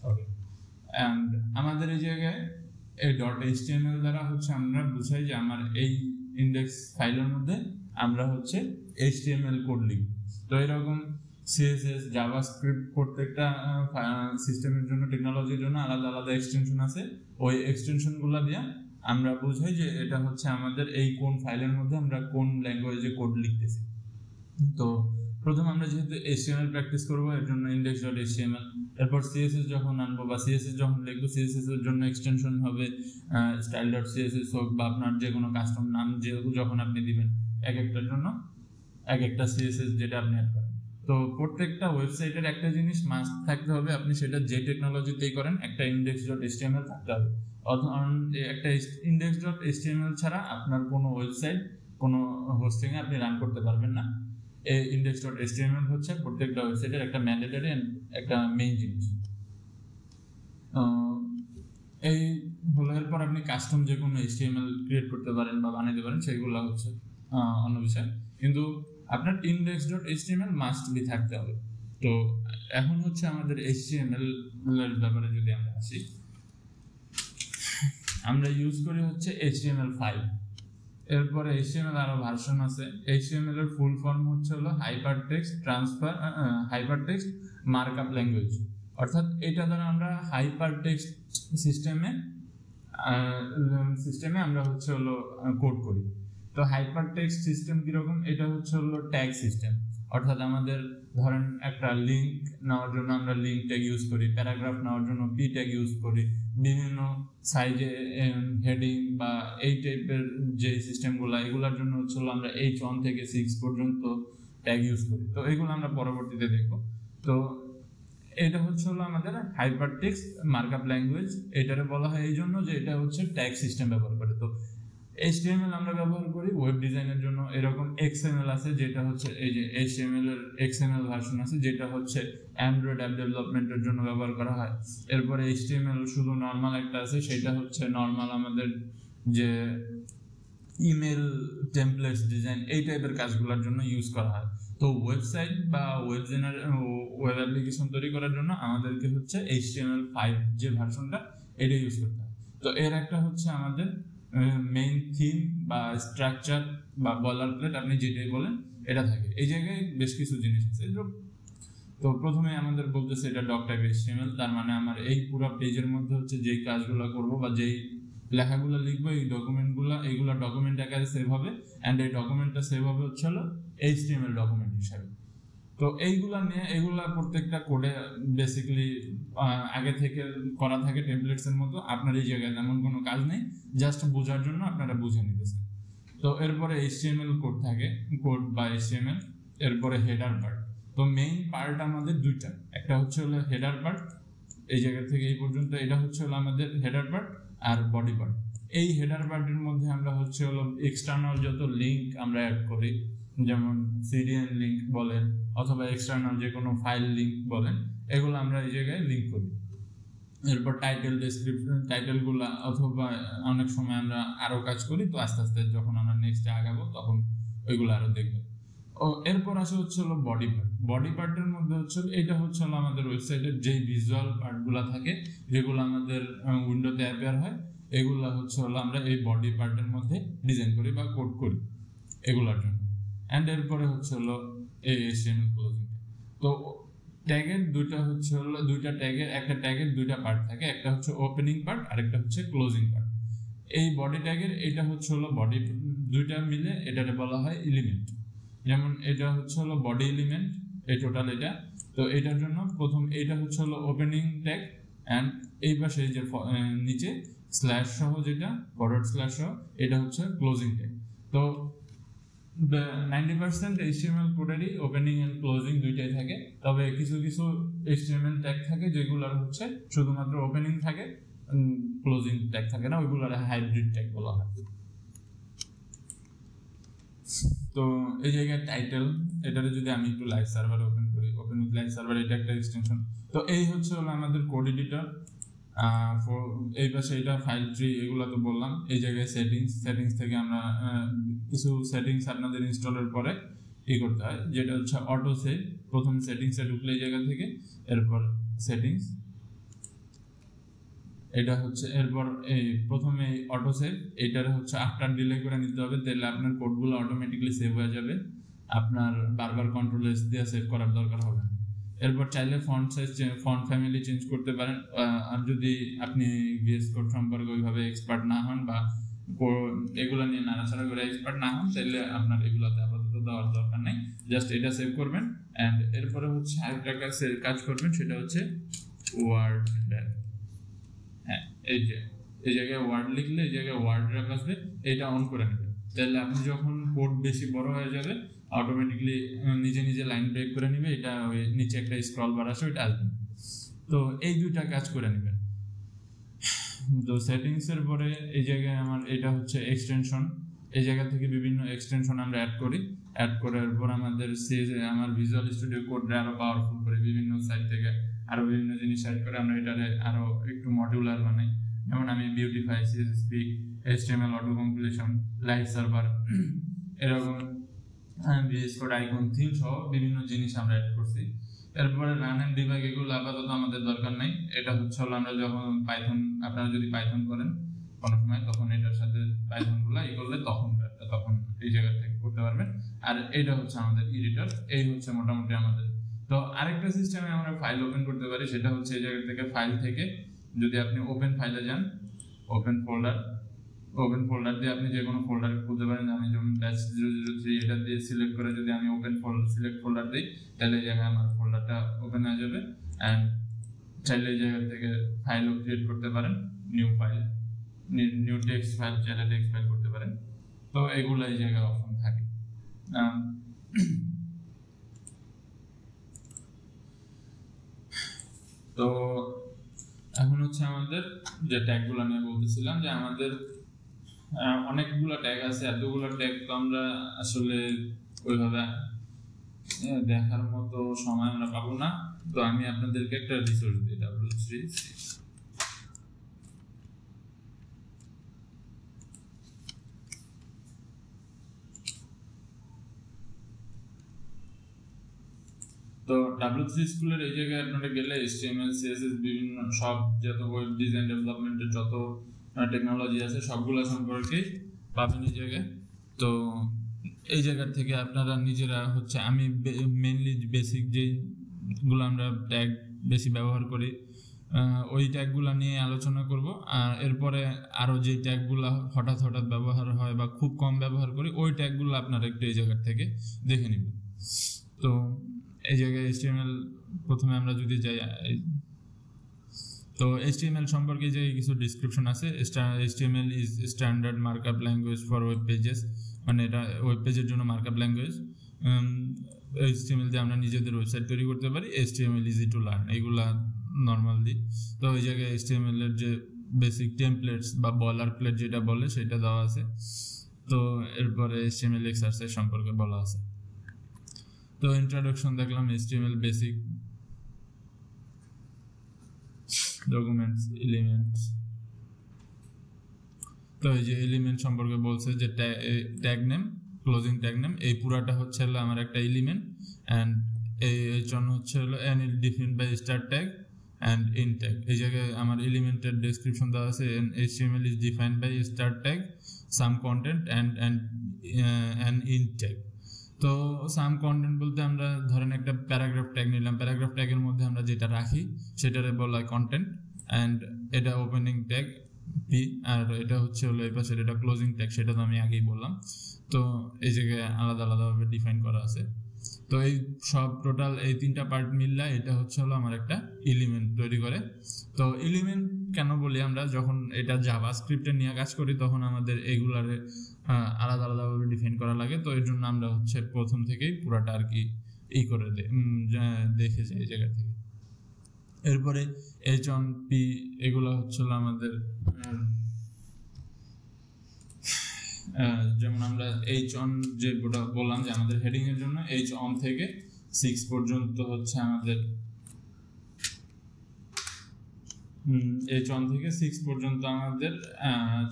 ওকে। এন্ড আমাদের এই জায়গায় এই .html দ্বারা হচ্ছে আমরা বুঝাই যে আমার এই ইন্ডেক্স ফাইলের মধ্যে আমরা হচ্ছে HTML কোড লিখব। তো এরকম CSS, জাভাস্ক্রিপ্ট প্রত্যেকটা সিস্টেমের জন্য, টেকনোলজির জন্য আলাদা আলাদা এক্সটেনশন আছে, ওই এক্সটেনশনগুলো দিয়ে আমরা বুঝাই যে এটা হচ্ছে আমাদের এই কোন ফাইলের মধ্যে আমরা কোন ল্যাঙ্গুয়েজে কোড লিখতেছি। তো প্রথম আমরা যেহেতু HTML প্র্যাকটিস করবো, এর জন্য index.html, এরপর CSS যখন আনবো বা CSS যখন লিখবো, CSS এর জন্য এক্সটেনশন হবে style.css হোক বা আপনার যে কোনো কাস্টম নাম যখন আপনি দিবেন, এক একটার জন্য এক একটা CSS যেটা আপনি অ্যাড করেন। তো প্রত্যেকটা ওয়েবসাইটের একটা জিনিস মাস্ট থাকতে হবে, আপনি সেটা যে টেকনোলজিতেই করেন, একটা index.html থাকতে হবে। একটা index.html ছাড়া আপনার কোনো ওয়েবসাইট, কোনো হোস্টিং এ আপনি রান করতে পারবেন না। এই index.html হচ্ছে প্রত্যেকটা ওয়েবসাইটের একটা ম্যান্ডেটরি একটা মেইন জিনিস। এই হলো, এরপর আপনি কাস্টম যে কোনো HTML ক্রিয়েট করতে পারেন বা বানাতে পারেন, সেগুলো হচ্ছে অন্য বিষয়। কিন্তু আপনার index.html মাস্ট বি থাকতে হবে। তো এখন হচ্ছে আমাদের HTML এর ব্যাপারে যদি আমরা আসি, আমরা ইউজ করি হচ্ছে HTML5। এরপরে HTML আরো ভার্সন আছে। HTML এর ফুল ফর্ম হচ্ছে হলো হাইপারটেক্সট মার্কআপ ল্যাঙ্গুয়েজ। অর্থাৎ এটা দ্বারা আমরা হাইপারটেক্সট সিস্টেমে আমরা হচ্ছে হলো কোড করি। তো হাইপারটেক্সট সিস্টেম কিরকম, এটা হচ্ছে হলো ট্যাগ সিস্টেম। অর্থাৎ আমাদের ধরেন একটা লিঙ্ক নেওয়ার জন্য আমরা লিঙ্ক ট্যাগ ইউজ করি, প্যারাগ্রাফ নেওয়ার জন্য পি ট্যাগ ইউজ করি, বিভিন্ন সাইজে হেডিং বা এই টাইপের যে সিস্টেমগুলো, এগুলোর জন্য হচ্ছে আমরা H1 থেকে 6 পর্যন্ত ট্যাগ ইউজ করি। তো এগুলো আমরা পরবর্তীতে দেখবো। তো এটা হচ্ছে হলো আমাদের হাইপারটেক্সট মার্কআপ ল্যাঙ্গুয়েজ। এটারে বলা হয় এই জন্য যে এটা হচ্ছে ট্যাগ সিস্টেম ব্যবহার করে। তো HTML আমরা ব্যবহার করি ওয়েব ডিজাইনের জন্য। এরকম XML আছে, যেটা হচ্ছে এই যে HTML এর XML ভার্সন আছে, যেটা হচ্ছে অ্যান্ড্রয়েড অ্যাপ ডেভেলপমেন্টের জন্য ব্যবহার করা হয়। এরপরে HTML শুধু নর্মাল একটা আছে, সেটা হচ্ছে নর্মাল আমাদের যে ইমেল টেমপ্লেটস ডিজাইন এই টাইপের কাজগুলোর জন্য ইউজ করা হয়। তো ওয়েবসাইট বা ওয়েব অ্যাপ্লিকেশন তৈরি করার জন্য আমাদেরকে হচ্ছে HTML5 যে ভার্সনটা, এটা ইউজ করতে হয়। তো এর একটা হচ্ছে আমাদের মেইন থিম বা স্ট্রাকচার বা বলার প্লেট, আপনি যেটাই বলেন, এটা থাকে। এই জায়গায় বেশ কিছু জিনিস আছে। তো প্রথমে আমাদের বলতেছে এটা ডক টাইপ HTML, তার মানে আমার এই পুরো পেজের মধ্যে হচ্ছে যেই কাজগুলো করব বা যেই লেখাগুলো লিখবো, এই ডকুমেন্টগুলো, এইগুলো ডকুমেন্ট আকারে সেভ হবে, অ্যান্ড এই ডকুমেন্টটা সেভ হবে হচ্ছে হলো HTML ডকুমেন্ট হিসাবে। তো এইগুলা নিয়ে, এগুলা প্রত্যেকটা কোডে বেসিক্যালি আগে থেকে করা থাকে টেমপ্লেটস এর মতো। আপনার এই জায়গায় তেমন কোনো কাজ নেই, জাস্ট বোঝার জন্য আপনারা বুঝে নিতেছেন। তো এরপরে HTML কোড থাকে, কোড বা HTML। এরপরে হেডার পার্ট। তো মেইন পার্ট আমাদের দুইটা, একটা হচ্ছে হলো হেডার পার্ট, এই জায়গা থেকে এই পর্যন্ত, এটা হচ্ছে হলো আমাদের হেডার পার্ট। আর বডি পার্ট, এই হেডার পার্টের মধ্যে আমরা হচ্ছে হলো এক্সটার্নাল যত লিঙ্ক আমরা অ্যাড করি, যেমন CDN লিঙ্ক বলেন অথবা এক্সটার্নাল যে কোনো ফাইল লিঙ্ক বলেন, এগুলো আমরা এই জায়গায় লিঙ্ক করি। এরপর টাইটেল, ডেসক্রিপশন, টাইটেলগুলো, অথবা অনেক সময় আমরা আরো কাজ করি। তো আস্তে আস্তে যখন আমরা নেক্সটে আগাবো তখন ওইগুলো আরো দেখবো। ও এরপর আসে হচ্ছে হলো বডি পার্ট। বডি পার্টের মধ্যে হচ্ছে এটা হচ্ছে হলো আমাদের ওয়েবসাইটের যেই ভিজুয়াল পার্টগুলো থাকে, যেগুলো আমাদের উইন্ডোতে অ্যাপিয়ার হয়, এগুলো হচ্ছে হলো আমরা এই বডি পার্টের মধ্যে ডিজাইন করি বা কোড করি এগুলোর জন্য। অ্যান্ড এরপরে হচ্ছে হলো এই HTML ক্লোজিং। তো ট্যাগের দুইটা হচ্ছে হলো দুইটা ট্যাগের, একটা ট্যাগের দুইটা পার্ট থাকে, একটা হচ্ছে ওপেনিং পার্ট আর একটা হচ্ছে ক্লোজিং পার্ট। এই বডি ট্যাগের এটা হচ্ছে হলো বডি, দুইটা মিলে এটাকে বলা হয় এলিমেন্ট। যেমন এটা হচ্ছে হলো বডি এলিমেন্ট, এই টোটাল এটা। তো এটার জন্য প্রথম এটা হচ্ছে হলো ওপেনিং ট্যাগ, অ্যান্ড এই পাশে যে নিচে স্ল্যাশ সহ যেটা ফরওয়ার্ড স্ল্যাশ সহ, এটা হচ্ছে ক্লোজিং ট্যাগ। তো 90% HTML কোডেরই ওপেনিং এন্ড ক্লোজিং দুইটাই থাকে। তবে কিছু কিছু HTML ট্যাগ থাকে যেগুলোর হচ্ছে শুধুমাত্র ওপেনিং থাকে, ক্লোজিং ট্যাগ থাকে না, ওইগুলোর হাইব্রিড ট্যাগ বলা হয়। তো এই জায়গায় টাইটেল, এটারে যদি আমি একটু লাইভ সার্ভারে ওপেন করি, ওপেন উইথ লাইভ সার্ভার, এটা একটা এক্সটেনশন। তো এই হচ্ছে হলো আমাদের কোড এডিটর। এই পাশে এটা ফাইল ট্রি, এগুলো তো বললাম। এই জায়গায় সেটিংস থেকে আমরা কিছু সেটিংস আপনাদের ইনস্টলের পরে ই করতে হয়, যেটা হচ্ছে অটো সেভ। প্রথম সেটিংসে ঢুকলে এই জায়গা থেকে, এরপর সেটিংস, এটা হচ্ছে এরপর এই প্রথমে অটো সেভ, এটার হচ্ছে আফটার ডিলে করে নিতে হবে, তাহলে আপনার কোডগুলো অটোমেটিক্যালি সেভ হয়ে যাবে, আপনার বারবার কন্ট্রোল এস দিয়ে সেভ করার দরকার হবে না। এরপর চাইলে font size, font family change করতে পারেন। আর যদি আপনি VS কোড সম্পর্কে ওইভাবে এক্সপার্ট না হন বা এগুলো নিয়ে নাড়াচাড়া করে এক্সপার্ট না হন, তাহলে আপনার এগুলোতে আপাতত দেওয়ার দরকার নেই, জাস্ট এটা সেভ করবেন। অ্যান্ড এরপরে হচ্ছে আরেকটা কাজ করবেন, সেটা হচ্ছে ওয়ার্ড র্যাপ। হ্যাঁ, এই যে এই জায়গায় ওয়ার্ড লিখলে এই জায়গায় ওয়ার্ড র্যাপ আসবে, এটা অন করে নেবেন। তাহলে আপনি যখন কোড বেশি বড় হয়ে যাবে, অটোমেটিকলি নিজে নিজে লাইন ব্রেক করে নিবে, এটা ওই নিচে একটা স্ক্রল বার আসে, ওইটা আসবে। তো এই দুইটা কাজ করে নেবেন। তো সেটিংস এর পরে এই জায়গায় আমার এটা হচ্ছে এক্সটেনশন। এই জায়গা থেকে বিভিন্ন এক্সটেনশন আমরা অ্যাড করি। অ্যাড করার পর আমাদের আমার ভিজুয়াল স্টুডিও কোডটা আরো পাওয়ারফুল করে বিভিন্ন সাইট থেকে আরো বিভিন্ন জিনিস অ্যাড করে আমরা এটারে আরো একটু মডিউলার বানাই। যেমন আমি beautify, CSSP, HTML, auto compilation, live server, এরকম ভিএস কোড, আইকন, থিম সহ বিভিন্ন জিনিস আমরা অ্যাড করছি। এরপরে রান এন্ড ডিবাগ এগুলো আপাতত আমাদের দরকার নাই। এটা হচ্ছে হলো আমরা যখন পাইথন, আপনারা যদি পাইথন করেন কোনো সময়, তখন এটার সাথে পাইথন গুলো করলে তখন এই জায়গা থেকে করতে পারবেন। আর এটা হচ্ছে আমাদের এডিটর, এই হচ্ছে মোটামুটি আমাদের। তো আরেকটা সিস্টেমে আমরা ফাইল ওপেন করতে পারি, সেটা হচ্ছে এই জায়গা থেকে ফাইল থেকে যদি আপনি ওপেন ফাইলে যান, ওপেন ফোল্ডার দিয়ে আপনি যে কোনো ফোল্ডার খুলতে পারেন। আমি যেমন -003 এটা দিয়ে সিলেক্ট করে যদি আমি ওপেন সিলেক্ট ফোল্ডার দিই, তাহলে এই জায়গায় আমার ফোল্ডারটা ওপেন হয়ে যাবে। অ্যান্ড চাইলে এই জায়গা থেকে ফাইলও ক্রিয়েট করতে পারেন, নিউ টেক্সট ফাইল, চাইলে টেক্সট ফাইল করতে পারেন। তো এগুলো এই জায়গায় অপশন থাকে। তো এখন হচ্ছে আমাদের যে ট্যাগগুলো নিয়ে বলতেছিলাম, যে আমাদের অনেকগুলো ট্যাগ আছে। এতগুলো ট্যাগ তো আমরা আসলে ওইভাবে দেখার মতো সময় আমরা পাবো না। তো আমি আপনাদেরকে একটা রিসোর্স দিই, W3C। তো W3 স্কুলের এই জায়গায় আপনারা গেলে HTML, CSS বিভিন্ন সব যত ওয়েব ডিজাইন ডেভেলপমেন্টের যত টেকনোলজি আছে সবগুলো সম্পর্কে পাবেন এই জায়গায়। তো এই জায়গা থেকে আপনারা নিজেরা হচ্ছে, আমি মেইনলি বেসিক যেগুলো আমরা ট্যাগ বেশি ব্যবহার করি ওই ট্যাগগুলো নিয়ে আলোচনা করব। আর এরপরে আরও যে ট্যাগগুলো হঠাৎ ব্যবহার হয় বা খুব কম ব্যবহার করি, ওই ট্যাগগুলো আপনারা একটু এই জায়গা থেকে দেখে নেবেন। তো এই জায়গায় HTML প্রথমে আমরা যদি যাই, তো HTML সম্পর্কে যে কিছু ডিসক্রিপশন আছে। HTML is standard markup language for web pages, মানে এটা ওয়েব পেজের জন্য মার্কআপ ল্যাঙ্গুয়েজ। HTML দিয়ে আমরা নিজেদের ওয়েবসাইট তৈরি করতে পারি। HTML ইজি টু লার্ন, এইগুলা নর্মালি। তো ওই জায়গায় HTML এর যে বেসিক টেমপ্লেটস বা বলার প্লেট যেটা বলে সেটা দেওয়া আছে। তো এরপরে HTML এক্সারসাইজ সম্পর্কে বলা আছে। তো ইন্ট্রোডাকশন দেখলাম, HTML বেসিক, ডকুমেন্টস, এলিমেন্টস। তো এই যে এলিমেন্ট সম্পর্কে বলছে যে tag name, closing tag name, এই পুরাটা হচ্ছে হলো আমার একটা এলিমেন্ট। অ্যান্ড এই জন্য হচ্ছে হলো and it defined by start tag and end tag। এই জায়গায় আমার এলিমেন্টের ডেসক্রিপশন দেওয়া আছে। HTML is defined by start tag, some content and end tag। তো সাম কন্টেন্ট বলতে আমরা ধরেন একটা প্যারাগ্রাফ ট্যাগ নিলাম, প্যারাগ্রাফ ট্যাগের মধ্যে আমরা যেটা রাখি সেটারে বলা হয় কন্টেন্ট। অ্যান্ড এটা ওপেনিং ট্যাগ পি, আর এটা হচ্ছে হলো এই পাশের এটা ক্লোজিং ট্যাগ, সেটা তো আমি আগেই বললাম। তো এই জায়গায় আলাদাভাবে ডিফাইন করা আছে। তো এই সব টোটাল এই তিনটা পার্ট মিললে এটা হচ্ছে হলো আমার একটা এলিমেন্ট তৈরি করে। তো এলিমেন্ট কেন বলি, আমরা যখন এটা জাভাস্ক্রিপ্টে নিয়ে কাজ করি তখন আমাদের এইগুলারে আলাদাভাবে ডিফাইন করা লাগে। তো এর জন্য আমরা হচ্ছে প্রথম থেকেই পুরাটা আর কি করে দেখেছি এই জায়গা থেকে। এরপরে H1P এগুলো হচ্ছিল আমাদের, যেমন আমরা H1 যে বললাম যে আমাদের হেডিং এর জন্য H1 থেকে 6 পর্যন্ত হচ্ছে আমাদের, H1 থেকে 6 পর্যন্ত আমাদের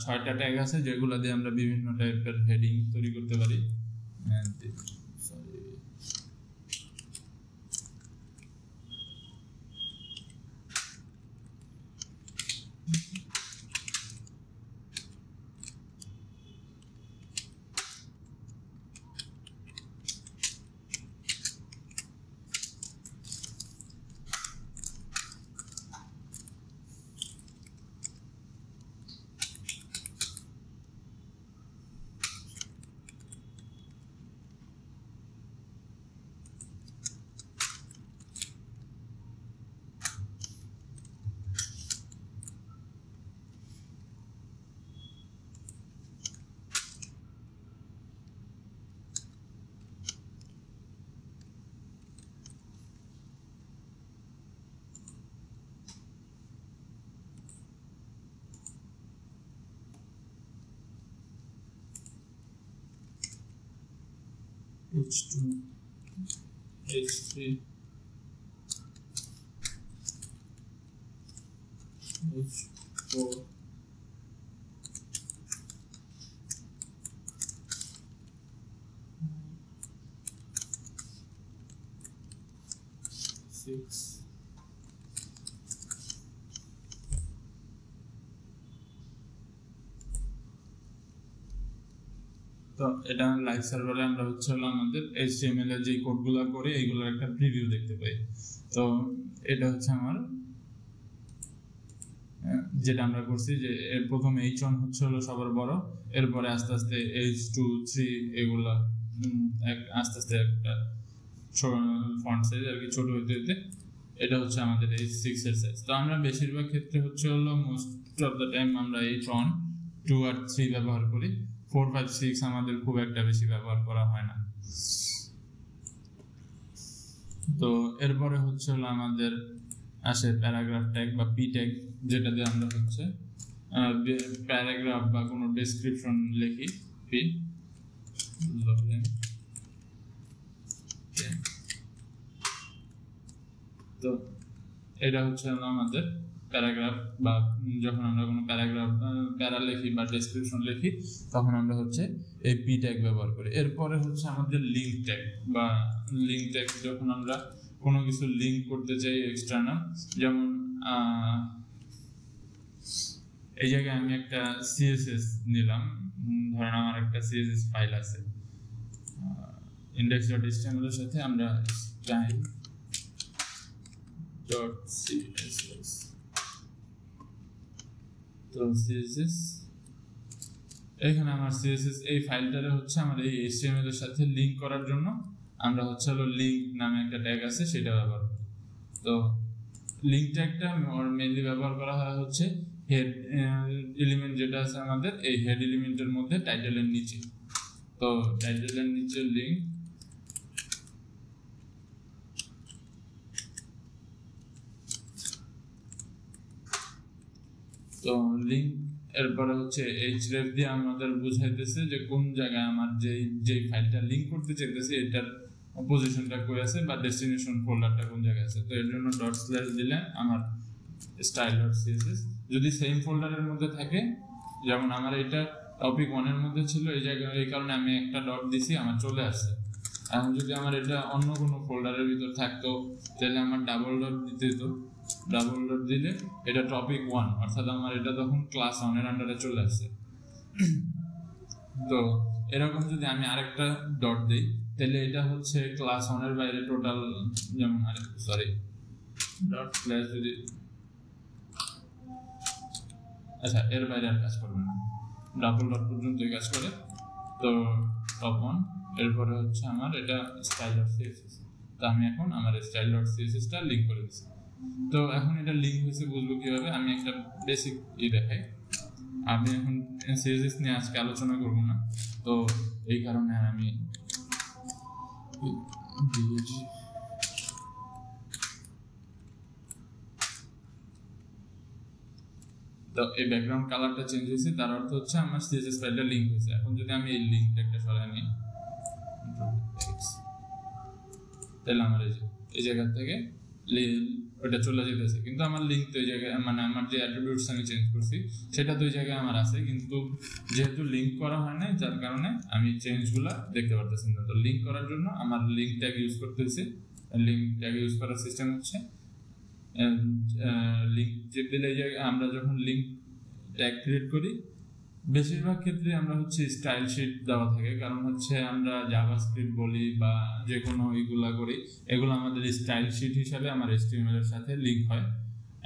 6টা ট্যাগ আছে, যেগুলো দিয়ে আমরা বিভিন্ন টাইপের হেডিং তৈরি করতে পারি। H2, H3, H4 6 তো এটা লাইভ সার্ভারে আমরা হচ্ছে আমাদের HTML এর যে কোডগুলো করে এইগুলোর একটা প্রিভিউ দেখতে পাই। তো এটা হচ্ছে আমার যেটা আমরা করছি যে এর প্রথম H1 হচ্ছে হলো সবার বড়, এরপরে আস্তে আস্তে H2 3 এগুলা আস্তে আস্তে একটা ফন্ট সাইজ আর কি ছোট হতে হতে এটা হচ্ছে আমাদের H6 এর সাইজ। তো আমরা বেশিরভাগ ক্ষেত্রে হচ্ছে হলো মোস্ট অফ দ্য টাইম আমরা H1 2 আর 3 ব্যবহার করি, 4 5 6 আমাদের খুব একটা বেশি ব্যবহার করা হয় না। তো এরপরে হচ্ছে হলো আমাদের আসে প্যারাগ্রাফ ট্যাগ বা পি ট্যাগ, যেটা দিয়ে আমরা হচ্ছে প্যারাগ্রাফ বা কোনো ডেসক্রিপশন লিখি। পি তো এটা হচ্ছে আমাদের প্যারাগ্রাফ, বা যখন আমরা কোনো প্যারা লিখি বা ডেসক্রিপশন লিখি তখন আমরা হচ্ছে এই পি ট্যাগ ব্যবহার করি। এরপরে হচ্ছে আমাদের লিঙ্ক ট্যাগ বা লিঙ্ক ট্যাগ, যখন আমরা কোনো কিছু লিঙ্ক করতে চাই এক্সটার্নাল, যেমন এই জায়গায় আমি একটা CSS নিলাম, ধরেন আমার একটা CSS ফাইল আছে index.html এর সাথে আমরা style.css, তো CSS এখানে আমার CSS এই ফাইলটারে হচ্ছে আমার এই HTML এর সাথে লিংক করার জন্য আমরা হচ্ছে হলো লিংক নামে একটা ট্যাগ আছে সেটা ব্যবহার করি। তো লিংক ট্যাগটা মেইনলি ব্যবহার করা হয় হচ্ছে হেড এলিমেন্ট যেটা আছে আমাদের এই হেড এলিমেন্টের মধ্যে টাইটেলের নিচে। তো টাইটেলের নিচে লিংক, তো লিংক এরপরে হচ্ছে href দিয়ে আমাদের বুঝাইতেছে যে কোন জায়গায় আমার যে ফাইলটা লিংক করতে চাইতেছে এটার পজিশনটা কই আছে বা ডেস্টিনেশন ফোল্ডারটা কোন জায়গায় আছে। তো এর জন্য ডট স্ল্যাশ দিলে আমার style.css যদি সেম ফোল্ডারের মধ্যে থাকে, যেমন আমার এটা টপিক 1 এর মধ্যে ছিল এই জায়গায়, এই কারণে আমি একটা ডট দিছি আমার চলে আসছে। এখন যদি আমার এটা অন্য কোনো ফোল্ডারের ভিতর থাকতো তাহলে আমার ডাবল ডট দিতে হতো, ডাবল ডট দিলে এটা টপিক 1 অর্থাৎ আমার এটা তখন ক্লাস 1 এর আন্ডারে চলে আসছে। তো এরকম যদি আমি আরেকটা ডট দেই তাহলে এটা হচ্ছে ক্লাস 1 এর বাইরে টোটাল, যেমন ডট স্ল্যাশ যদি, আচ্ছা এর বাইরে আর কাজ করবে না, ডাবল ডট পর্যন্তই কাজ করে। তো টপ 1 এরপরে হচ্ছে আমার এটা style.css, তো আমি এখন আমার style.css টা লিংক করে দিচ্ছি। তো এখন এটা লিংক হয়েছে বুঝবো কিভাবে, আমি একটা বেসিক দেখাই। আমি এখন CSS নিয়ে আজকে আলোচনা করব না, তো এই কারণে আমি তো এই ব্যাকগ্রাউন্ড কালারটা চেঞ্জ হয়েছে, তার অর্থ হচ্ছে আমার CSS ফাইলটা লিংক হয়েছে। এখন যদি আমি এই লিংকটা একটা সরাই নিই তাহলে আমার এই জায়গা থেকে ওটা চলে যেতেছে, কিন্তু আমার লিংক তো এই জায়গায়, মানে আমার যে অ্যাট্রিবিউটস আমি চেঞ্জ করছি সেটা তো ওই জায়গায় আমার আছে, কিন্তু যেহেতু লিংক করা হয় না যার কারণে আমি চেঞ্জগুলা দেখতে পারতেছি না। তো লিংক করার জন্য আমার লিংক ট্যাগ ইউজ করতে হচ্ছে। লিংক ট্যাগ ইউজ করার সিস্টেম হচ্ছে লিংক যে দিলে এই জায়গায় আমরা যখন লিংক ট্যাগ ক্রিয়েট করি বেশিরভাগ ক্ষেত্রে আমরা হচ্ছে স্টাইল শিট দেওয়া থাকে, কারণ হচ্ছে আমরা জাভাস্ক্রিপ্ট বলি বা যে কোনো এগুলা করি, এগুলো আমাদের স্টাইল শিট হিসাবে আমার HTML এর সাথে লিংক হয়।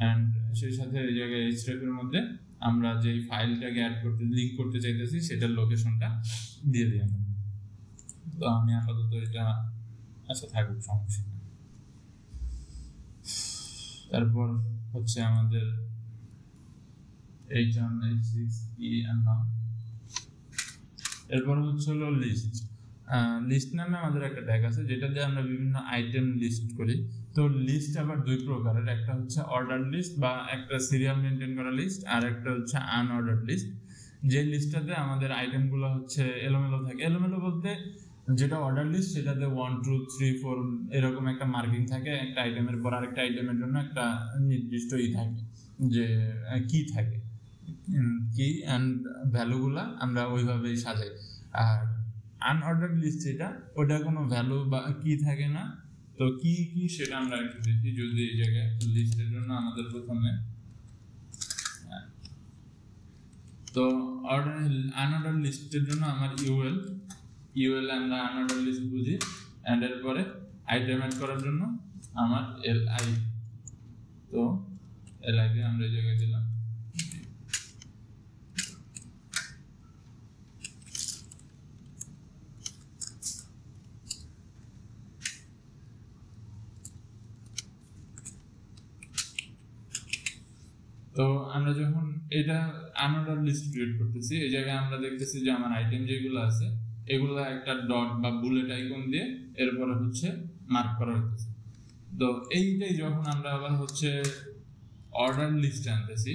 অ্যান্ড সেই সাথে এই জায়গায় href এর মধ্যে আমরা যেই ফাইলটাকে অ্যাড করতে লিংক করতে চাইতেছি সেটার লোকেশনটা দিয়ে দিই আমরা। তো আমি আপাতত এটা আচ্ছা থাকুক, সমস্যা নেই। তারপর হচ্ছে আমাদের H1 H6 E আনলাম। এরপর হচ্ছে হলো লিস্ট। লিস্ট নামে আমাদের একটা ট্যাগ আছে যেটা দিয়ে আমরা বিভিন্ন আইটেম লিস্ট করি। তো লিস্ট আবার দুই প্রকারের, একটা হচ্ছে অর্ডার লিস্ট বা একটা সিরিয়াল মেনটেন করা লিস্ট, আর একটা হচ্ছে আনঅর্ডার লিস্ট। যে লিস্টটাতে আমাদের আইটেমগুলো হচ্ছে এলোমেলো থাকে। এলোমেলো বলতে যেটা অর্ডার লিস্ট সেটাতে 1 2 3 4 এরকম একটা মার্কিং থাকে, একটা আইটেমের পর আরেকটা আইটেমের জন্য একটা নির্দিষ্ট থাকে যে কি থাকে, কি অ্যান্ড ভ্যালুগুলা আমরা ওইভাবেই সাজাই। আর আনঅর্ডার লিস্ট যেটা, ওটা কোনো ভ্যালু বা কি থাকে না, তো কি কি সেটা আমরা একটু দেখি। যদি এই জায়গায় লিস্টের জন্য আমাদের প্রথমে তো আনঅর্ডার লিস্টের জন্য আমার ইউএল আমরা আনঅর্ডার লিস্ট বুঝি, এন্ড এর পরে আইটেম অ্যাড করার জন্য আমার এলআই। তো এলআই দিয়ে আমরা এই জায়গায় দিলাম। তো আমরা যখন এটা আনঅর্ডার লিস্ট ক্রিয়েট করতেছি, এই জায়গায় আমরা দেখতেছি যে আমার আইটেম যেগুলো আছে এগুলো একটা ডট বা বুলেট আইকন দিয়ে এরপরে হচ্ছে মার্ক করা হচ্ছে। তো এইটাই যখন আমরা আবার হচ্ছে অর্ডার লিস্টে আনতেছি,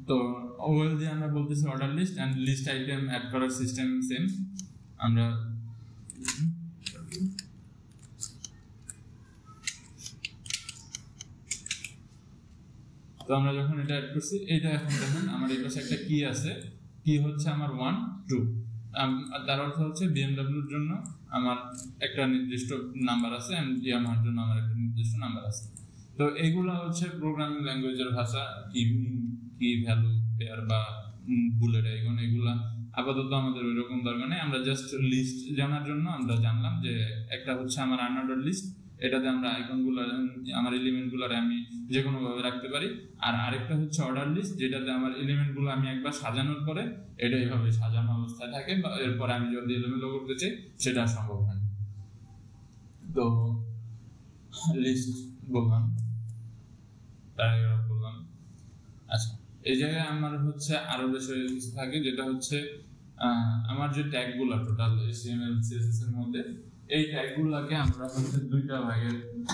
তো ওয়েল দিয়ে আমরা বলতেছি order list and list item add করার সিস্টেম সেম। আমরা তো আমরা যখন এটা অ্যাড করছি, এটা এখন দেখুন আমার এই পাশে একটা কি আছে, কি হচ্ছে আমার 1 2, তার অর্থ হচ্ছে বিএমডব্লিউর জন্য আমার একটা নির্দিষ্ট নাম্বার আছে এন্ড ইয়ামাহার জন্য আমার একটা নির্দিষ্ট নাম্বার আছে। তো এইগুলা হচ্ছে প্রোগ্রামিং ল্যাঙ্গুয়েজের ভাষা, কি ভ্যালু পেয়ার বা বুলেট আইকন, এগুলা আপাতত আমাদের ওইরকম দরকার নেই। আমরা জাস্ট লিস্ট জানার জন্য আমরা জানলাম যে একটা হচ্ছে আমার আনঅর্ডার লিস্ট, এটাতে আমরা আইকনগুলো আমার এলিমেন্টগুলো আমি যে কোনো ভাবে রাখতে পারি, আর আরেকটা হচ্ছে অর্ডার লিস্ট যেটাতে আমার এলিমেন্টগুলো আমি একবার সাজানোর পরে এটা এইভাবে সাজানো অবস্থায় থাকে, বা এরপর আমি যদি এলিমেন্ট করতে চাই সেটা সম্ভব হয়। তো লিস্ট বললাম, প্যারাগ্রাফ বললাম। আচ্ছা, এই জায়গায় আমার হচ্ছে আরো বিষয় কিছু থাকে, যেটা হচ্ছে আমার যে ট্যাগগুলো টোটাল HTML CSS এর মধ্যে, এই ট্যাগগুলোকে আমরা হচ্ছে দুইটা ভাগে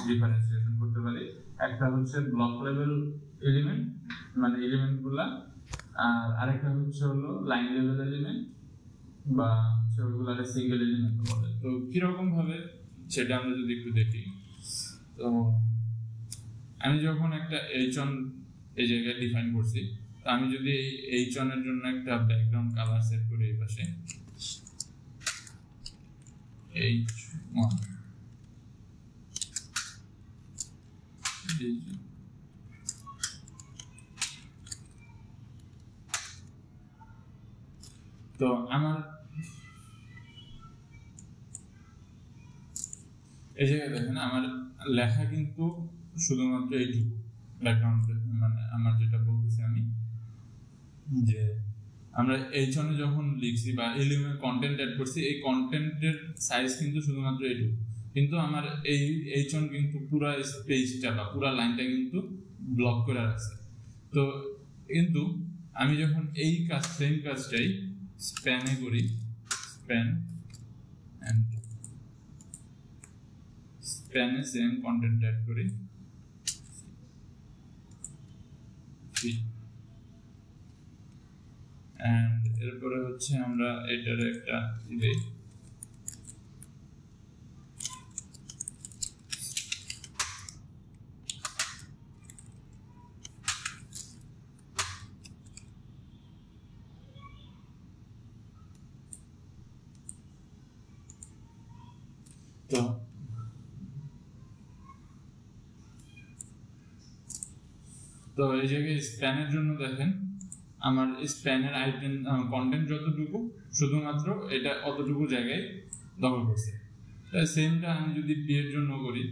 ডিফারেন্সিয়েশন করতে পারি। একটা হচ্ছে ব্লক লেভেল এলিমেন্ট, মানে এলিমেন্টগুলা, আর আরেকটা হচ্ছে হলো লাইন লেভেল এলিমেন্ট, বা সেগুলোকে সিঙ্গেল এলিমেন্ট বলে। তো কিরকম ভাবে সেটা আমরা যদি একটু দেখি, তো আমি যখন একটা h1 এই জায়গায় ডিফাইন করছি, তো আমি যদি এই h1 এর জন্য একটা ব্যাকগ্রাউন্ড কালার সেট করি এই পাশে h1, তো আমার এই জায়গায় দেখেন আমার লেখা কিন্তু শুধুমাত্র এইটুকু ব্যাকগ্রাউন্ড, মানে আমার যেটা বলতেছি আমি যে আমরা h1 এ যখন লিখছি বা এলিমেন্ট কন্টেন্ট অ্যাড করছি, এই কন্টেন্টের সাইজ কিন্তু শুধুমাত্র এইটুকু, কিন্তু আমার এই h1 কিন্তু পুরো স্পেসটা বা পুরো লাইনটা কিন্তু ব্লক করে রাখছে। তো কিন্তু আমি যখন এই সেম কাজটাই স্প্যানে করি, স্প্যানে সেম কন্টেন্ট অ্যাড করি, এন্ড এরপরে হচ্ছে আমরা এটার একটা দিই, তো এই জায়গায় স্প্যানের জন্য দেখেন আমার স্প্যানের আইটেম কন্টেন্ট যতটুকু শুধুমাত্র এটা অতটুকু জায়গায় দখল করছে। সেমটা আমি যদি পি এর জন্য করি,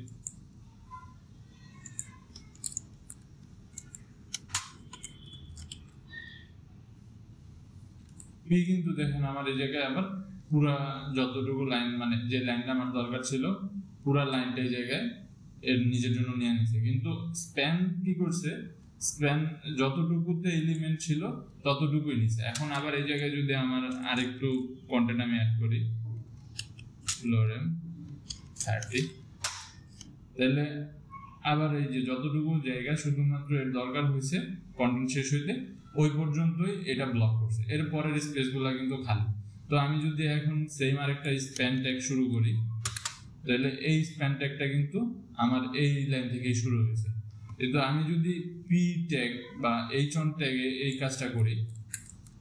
পি কিন্তু দেখেন আমার এই জায়গায় আবার পুরা যতটুকু লাইন, মানে যে লাইনটা আমার দরকার ছিল পুরা লাইনটা এই জায়গায় এর নিজের জন্য নিয়ে নিছে। কিন্তু স্প্যান কি করছে, স্প্যান যতটুকুতে এলিমেন্ট ছিল ততটুকুই নিছে। এখন আবার এই জায়গায় যদি আমার আরেকটু কন্টেন্ট আমি অ্যাড করি lorem 30, তাহলে আবার এই যে যতটুকু জায়গা শুধুমাত্র এর দরকার হয়েছে কন্টেন্ট শেষ হইতে ওই পর্যন্তই এটা ব্লক করছে, এর পরের স্পেসগুলো কিন্তু খালি। তো আমি যদি এখন সেম আরেকটা স্প্যান ট্যাগ শুরু করি, তাহলে এই স্প্যান ট্যাগটা কিন্তু আমার এই লাইন থেকেই শুরু হয়েছে। কিন্তু আমি যদি পি ট্যাগ বা h1 ট্যাগে এই কাজটা করি,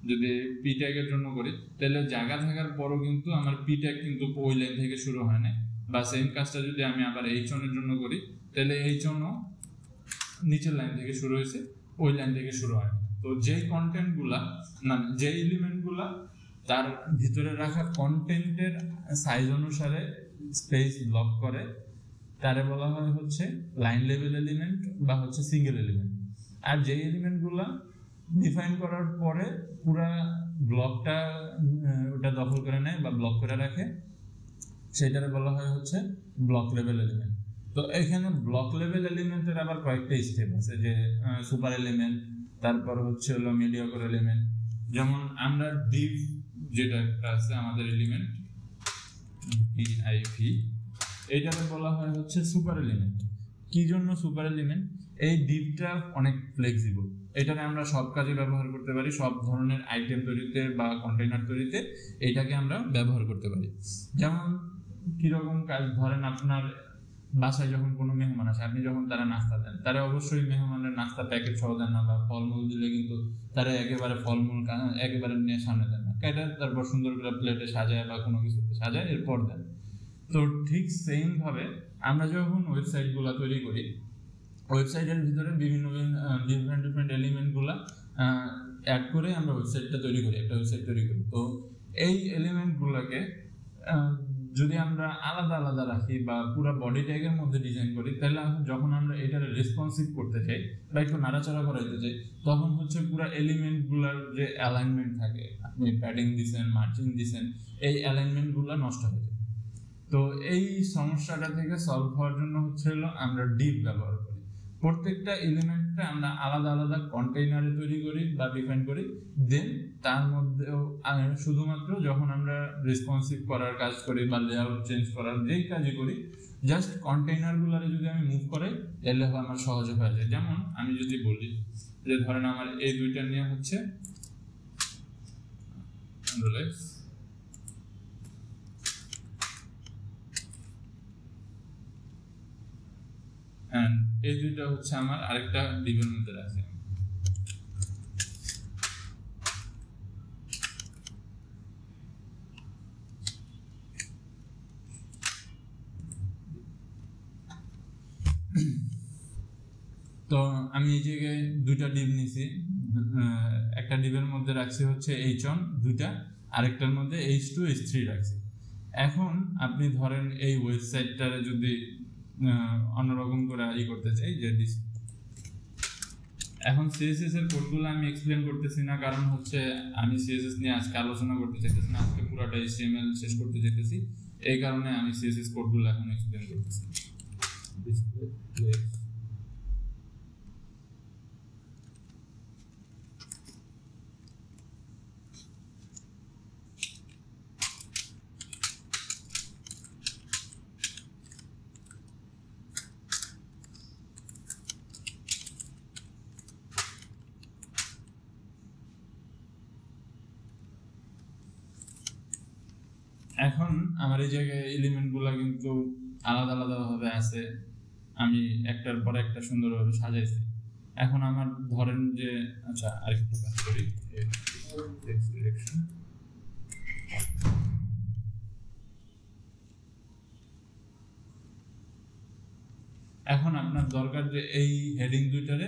যদি পি ট্যাগের জন্য করি তাহলে জায়গা থাকার পরও কিন্তু আমার পি ট্যাগ কিন্তু ওই লাইন থেকে শুরু হয় না, বা সেম কাজটা যদি আমি আবার H1 এর জন্য করি তাহলে H1 ও নিচের লাইন থেকে শুরু হয়েছে, ওই লাইন থেকে শুরু হয়। তো যেই কন্টেন্টগুলা যে এলিমেন্টগুলা তার ভিতরে রাখা কন্টেন্টের সাইজ অনুসারে স্পেস ব্লক করে তারে বলা হয় হচ্ছে লাইন লেভেল এলিমেন্ট বা হচ্ছে সিঙ্গেল এলিমেন্ট। আর যে এলিমেন্টগুলা ডিফাইন করার পরে পুরা ব্লকটা ওটা দখল করে নেয় বা ব্লক করে রাখে সেটারে বলা হয় হচ্ছে ব্লক লেভেল এলিমেন্ট। তো এখানে ব্লক লেভেল এলিমেন্টের আবার কয়েকটা স্টেপ আছে, যে সুপার এলিমেন্ট, তারপর হচ্ছে হলো মিডিয়াকর এলিমেন্ট। যেমন আমরা ডিভ যেটা একটা আছে আমাদের এলিমেন্ট ডিআইভি, এইটাকে বলা হয় হচ্ছে সুপার এলিমেন্ট। কি জন্য সুপার এলিমেন্ট? এই ডিভটা অনেক ফ্লেক্সিবল, এটাকে আমরা সব কাজে ব্যবহার করতে পারি, সব ধরনের আইটেম তৈরিতে বা কন্টেইনার তৈরিতে এটাকে আমরা ব্যবহার করতে পারি। যেমন কিরকম কাজ, ধরেন আপনার বাসায় যখন কোনো মেহমান আসে, আপনি যখন তারা নাস্তা দেন, তারা অবশ্যই মেহমানের নাস্তা প্যাকেট সহ দেন না, বা ফলমূল দিলে কিন্তু তারা একেবারে ফলমূল একেবারে নিয়ে সামনে দেন না, কেটে তারপর সুন্দর করে প্লেটে সাজায় বা কোনো কিছুতে সাজায় এরপর দেন। তো ঠিক সেম ভাবে আমরা যখন ওয়েবসাইটগুলো তৈরি করি, ওয়েবসাইটের ভিতরে বিভিন্ন ডিফারেন্ট এলিমেন্টগুলো অ্যাড করে আমরা ওয়েবসাইটটা তৈরি করি, একটা ওয়েবসাইট তৈরি করি। তো এই এলিমেন্টগুলোকে যদি আমরা আলাদা আলাদা রাখি বা পুরো বডি ট্যাগের মধ্যে ডিজাইন করি, তাহলে যখন আমরা এটারে রেসপন্সিভ করতে চাই বা একটু নাড়াচাড়া করাইতে চাই, তখন হচ্ছে পুরো এলিমেন্টগুলোর যে অ্যালাইনমেন্ট থাকে, আপনি প্যাডিং দিছেন, মার্জিন দিছেন, এই অ্যালাইনমেন্টগুলো নষ্ট হয়ে যায়। তো এই সমস্যাটা থেকে সলভ হওয়ার জন্য হচ্ছে হলো আমরা ডিভ ব্যবহার করি। প্রত্যেকটা এলিমেন্টটা আমরা আলাদা আলাদা কন্টেইনারে তৈরি করি বা ডিফাইন করি, দেন তার মধ্যেও শুধুমাত্র যখন আমরা রেসপন্সিভ করার কাজ করি বা লেআউট চেঞ্জ করার যেই কাজই করি, জাস্ট কন্টেইনারগুলোরে যদি আমি মুভ করাই তাহলে আমার সহজে হয়ে যায়। যেমন আমি যদি বলি যে ধরেন আমার এই দুইটা নিয়ে হচ্ছে এই দুইটা হচ্ছে আমার আরেকটা ডিভের মধ্যে আছে। তো আমি এই জায়গায় দুইটা ডিভ নিছি, একটা ডিভের মধ্যে রাখছি হচ্ছে H1 দুইটা, আরেকটার মধ্যে H2 H3 রাখছি। এখন আপনি ধরেন এই ওয়েবসাইটটারে যদি অন্যরকম করে করতে চাই, যে এখন সিএসএস এর কোডগুলো আমি এক্সপ্লেন করতেছি না, কারণ হচ্ছে আমি সিএসএস নিয়ে আজকে আলোচনা করতে চাইতেছি না, আজকে পুরোটা HTML শেষ করতে চাইতেছি, এই কারণে আমি সিএসএস কোডগুলো এখন এক্সপ্লেন করতেছি। এখন আমার এই জায়গায় এলিমেন্টগুলো কিন্তু আলাদা আলাদা ভাবে আছে, আমি একটার পর একটা সুন্দরভাবে সাজাইছি। এখন আমার ধরেন যে আচ্ছা আরেকটু কাজ করি, এখন আপনার দরকার যে এই হেডিং দুইটারে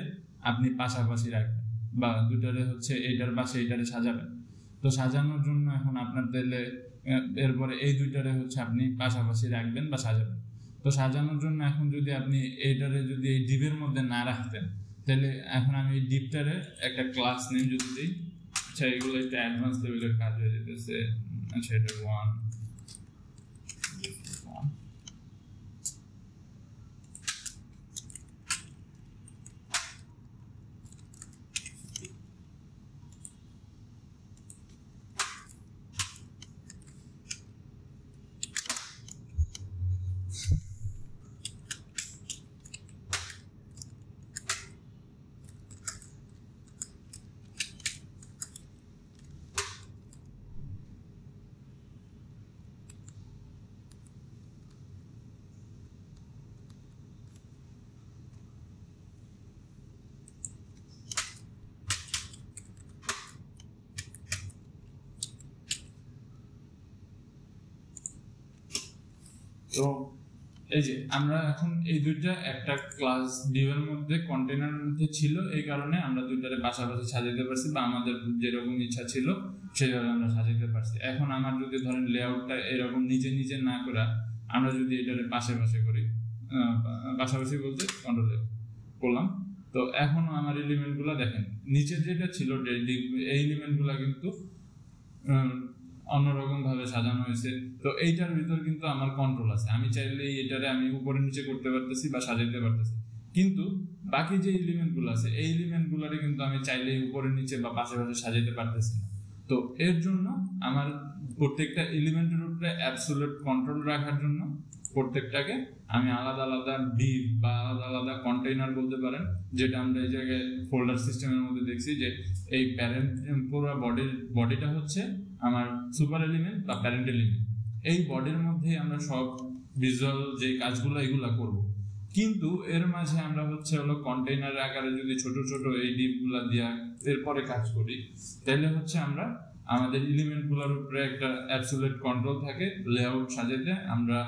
আপনি পাশাপাশি রাখবেন বা দুইটারে হচ্ছে এইটার পাশে এইটারে সাজাবেন। তো সাজানোর জন্য এখন আপনার তাহলে এরপরে এই দুইটারে হচ্ছে আপনি পাশাপাশি রাখবেন বা সাজাবেন। তো সাজানোর জন্য এখন যদি আপনি এইটারে যদি এই ডিভের মধ্যে না রাখতেন, তাহলে এখন আমি এই ডিভটারে একটা ক্লাস নেম যদি দিই, আচ্ছা এগুলো একটা অ্যাডভান্স লেভেলের কাজ হয়ে যেতেছে, আচ্ছা এটা 1 1 তো এই যে আমরা এখন এই দুইটা একটা ক্লাস ডিভ এর মধ্যে কন্টেইনারের মধ্যে ছিল, এই কারণে আমরা দুইটারে পাশাপাশি সাজাতে পারছি বা আমাদের যেরকম ইচ্ছা ছিল সেভাবে আমরা সাজাতে পারছি। এখন আমার যদি ধরেন লেআউটটা এরকম নিচে নিচে না করে আমরা যদি এটারে পাশাপাশি করি, পাশাপাশি বলতে কন্ট্রোল করলাম, তো এখন আমার এলিমেন্টগুলো দেখেন নিচে যেটা ছিল এই এলিমেন্টগুলো কিন্তু অন্যরকম ভাবে সাজানো হয়েছে। তো এইটার ভিতর কিন্তু আমার কন্ট্রোল আছে, আমি চাইলে এটারে আমি উপরে নিচে করতে পারতেছি বা সাজাতে পারতেছি, কিন্তু বাকি যে এলিমেন্টগুলো আছে এই এলিমেন্টগুলোরে কিন্তু আমি চাইলে উপরে নিচে বা পাশাপাশি সাজাতে পারতেছি না। তো এর জন্য আমার প্রত্যেকটা এলিমেন্টের উপরে অ্যাবসোলিউট কন্ট্রোল রাখার জন্য প্রত্যেকটাকে আমি আলাদা আলাদা ডিভ বা আলাদা আলাদা কন্টেইনার বলতে পারেন, যেটা আমরা এই জায়গায় ফোল্ডার সিস্টেমের মধ্যে দেখছি যে এই প্যারেন্ট পুরো বডিটা হচ্ছে আমার সুপার এলিমেন্ট বা প্যারেন্ট এলিমেন্ট, এই বডির মধ্যে আমরা সব ভিজুয়াল যে কাজগুলো এগুলা করব। কিন্তু এর মাঝে আমরা হচ্ছে হলো কন্টেইনার আকারে যদি ছোট ছোট এই ডিপগুলা দিয়া এরপরে কাজ করি, তাহলে হচ্ছে আমরা আমাদের এলিমেন্টগুলোর উপরে একটা অ্যাবসোলিউট কন্ট্রোল থাকে, লেআউট সাজাতে আমরা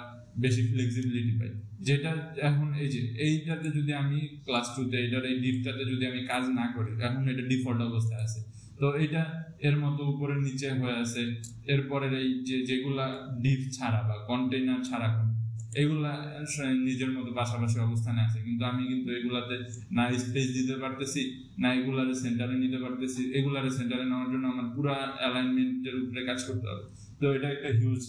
বেশি ফ্লেক্সিবিলিটি পাই। যেটা এখন এই যে এইটাতে যদি আমি ক্লাস 2 তে এটার এই ডিপটাতে যদি আমি কাজ না করি, এখন এটা ডিফল্ট অবস্থায় আছে, তো এটা এর মতো উপরে নিচে হয়ে আছে। এরপরের এই যেগুলা ডিপ ছাড়া বা কন্টেইনার ছাড়া এগুলা নিজের মতো পাশাপাশি অবস্থানে আছে, কিন্তু আমি কিন্তু এগুলাতে না স্পেস দিতে পারতেছি, না এগুলারে সেন্টারে নিতে পারতেছি। এগুলারে সেন্টারে নেওয়ার জন্য আমার পুরো অ্যালাইনমেন্টের উপরে কাজ করতে হবে, তো এটা একটা হিউজ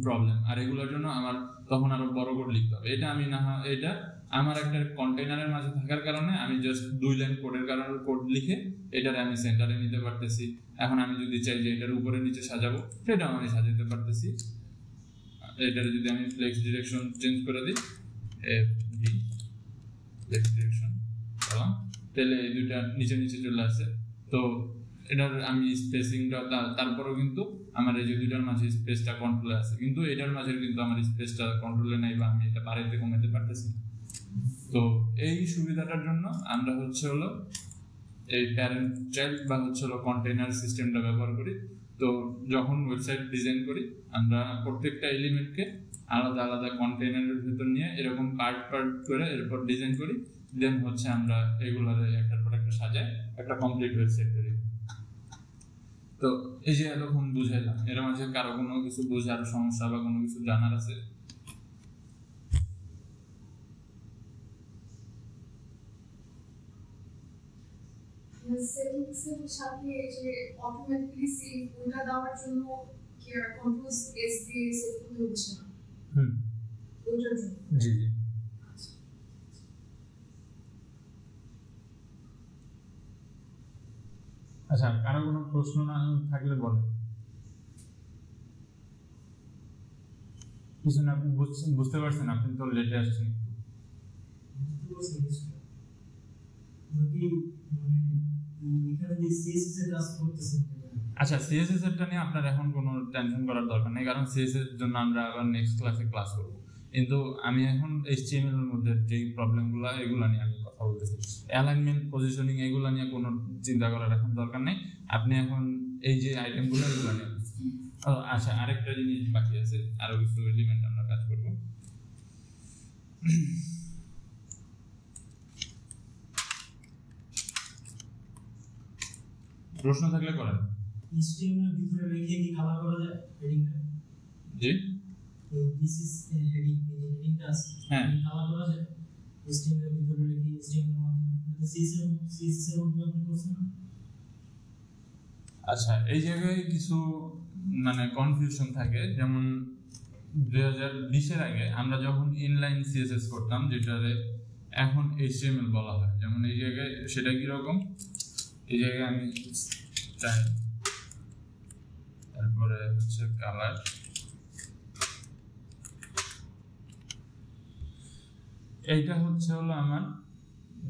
প্রবলেম। আর এগুলোর জন্য আমার তখন আরো বড় করে লিখতে হবে। এটা আমি না এটা আমার একটা কন্টেইনারের মাঝে থাকার কারণে আমি জাস্ট 2 লাইন কোডের কারণে কোড লিখে এটারে আমি সেন্টারে নিতে পারতেছি। এখন আমি যদি চাই যে এটার উপরে নিচে সাজাবো, সেটাও আমি সাজাতে পারতেছি। এটারে যদি আমি ফ্লেক্স ডিরেকশন চেঞ্জ করে দিই, ফ্লেক্স ডিরেকশন তাহলে এই দুইটা নিচে নিচে চলে আসে। তো এটার আমি স্পেসিংটা তারপরেও কিন্তু আমার এই যে দুইটার মাঝে স্পেসটা কন্ট্রোলে আছে, কিন্তু এটার মাঝে কিন্তু আমার স্পেসটা কন্ট্রোলে নাই বা আমি এটা বাড়াইতে কমাতে পারতেছি। তো এই সুবিধাটার জন্য আমরা হচ্ছে হলো এই প্যারেন্ট চাইল্ড বা হচ্ছে হলো কন্টেইনার সিস্টেমটা ব্যবহার করি। তো যখন ওয়েবসাইট ডিজাইন করি আমরা প্রত্যেকটা এলিমেন্টকে আলাদা আলাদা কন্টেইনারের ভিতর নিয়ে এরকম পার্ট করে এরপর ডিজাইন করি, দেন হচ্ছে আমরা এগুলারে একটার পর একটা সাজাই একটা কমপ্লিট ওয়েবসাইট করি। তো এই যে এরকম বুঝাইলাম, এর মাঝে কারো কোনো কিছু বোঝার সমস্যা বা কোনো কিছু জানার আছে? সেটিংসের সাথে যে অটোমেটিক্যালি সেভ ওটা দেওয়ার জন্য কি আর কন্ট্রোল এস দিয়ে সেভ করতে হচ্ছে না? ওটার জন্য জি জি। আচ্ছা, কারো কোনো প্রশ্ন না থাকলে বলেন। কিছু না, আপনি বুঝতে পারছেন? আপনি তো লেটে আসছেন আচ্ছা, সিএসএস এরটা নিয়ে আপনার এখন কোনো টেনশন করার দরকার নেই, কারণ সিএসএস এর জন্য আমরা আবার নেক্সট ক্লাসে ক্লাস করব। কিন্তু আমি এখন এইচটিএমএল এর মধ্যে যে প্রবলেমগুলো এগুলো নিয়ে আমি কথা বলতেছি। অ্যালাইনমেন্ট, পজিশনিং এগুলো নিয়ে কোনো চিন্তা করার এখন দরকার নেই। আপনি এখন এই যে আইটেমগুলো এগুলো নিয়ে আচ্ছা, আরেকটা জিনিস বাকি আছে, আরো কিছু এলিমেন্ট আমরা কাজ করব। প্রশ্ন থাকলে করেন। এইচটিএমএল এর ভিতরে রেখে কি কালার করা যায় হেডিংটা? জি, দিস ইজ হেডিংটা আছে, হ্যাঁ কালার করা যায় এইচটিএমএল এর ভিতরে রেখে। এইচটিএমএল এর মাধ্যমে সিএসএস এর মধ্যে আপনি করছেন না? আচ্ছা, এই জায়গায় কিছু মানে কনফিউশন থাকে। যেমন 2020 এর আগে আমরা যখন ইনলাইন সিএসএস করতাম, যেটারে এখন এইচটিএমএল বলা হয়, যেমন এই জায়গায় সেটা কি রকম, এই জায়গায় আমি চাই, তারপরে হচ্ছে কালার, এইটা হচ্ছে হলো আমার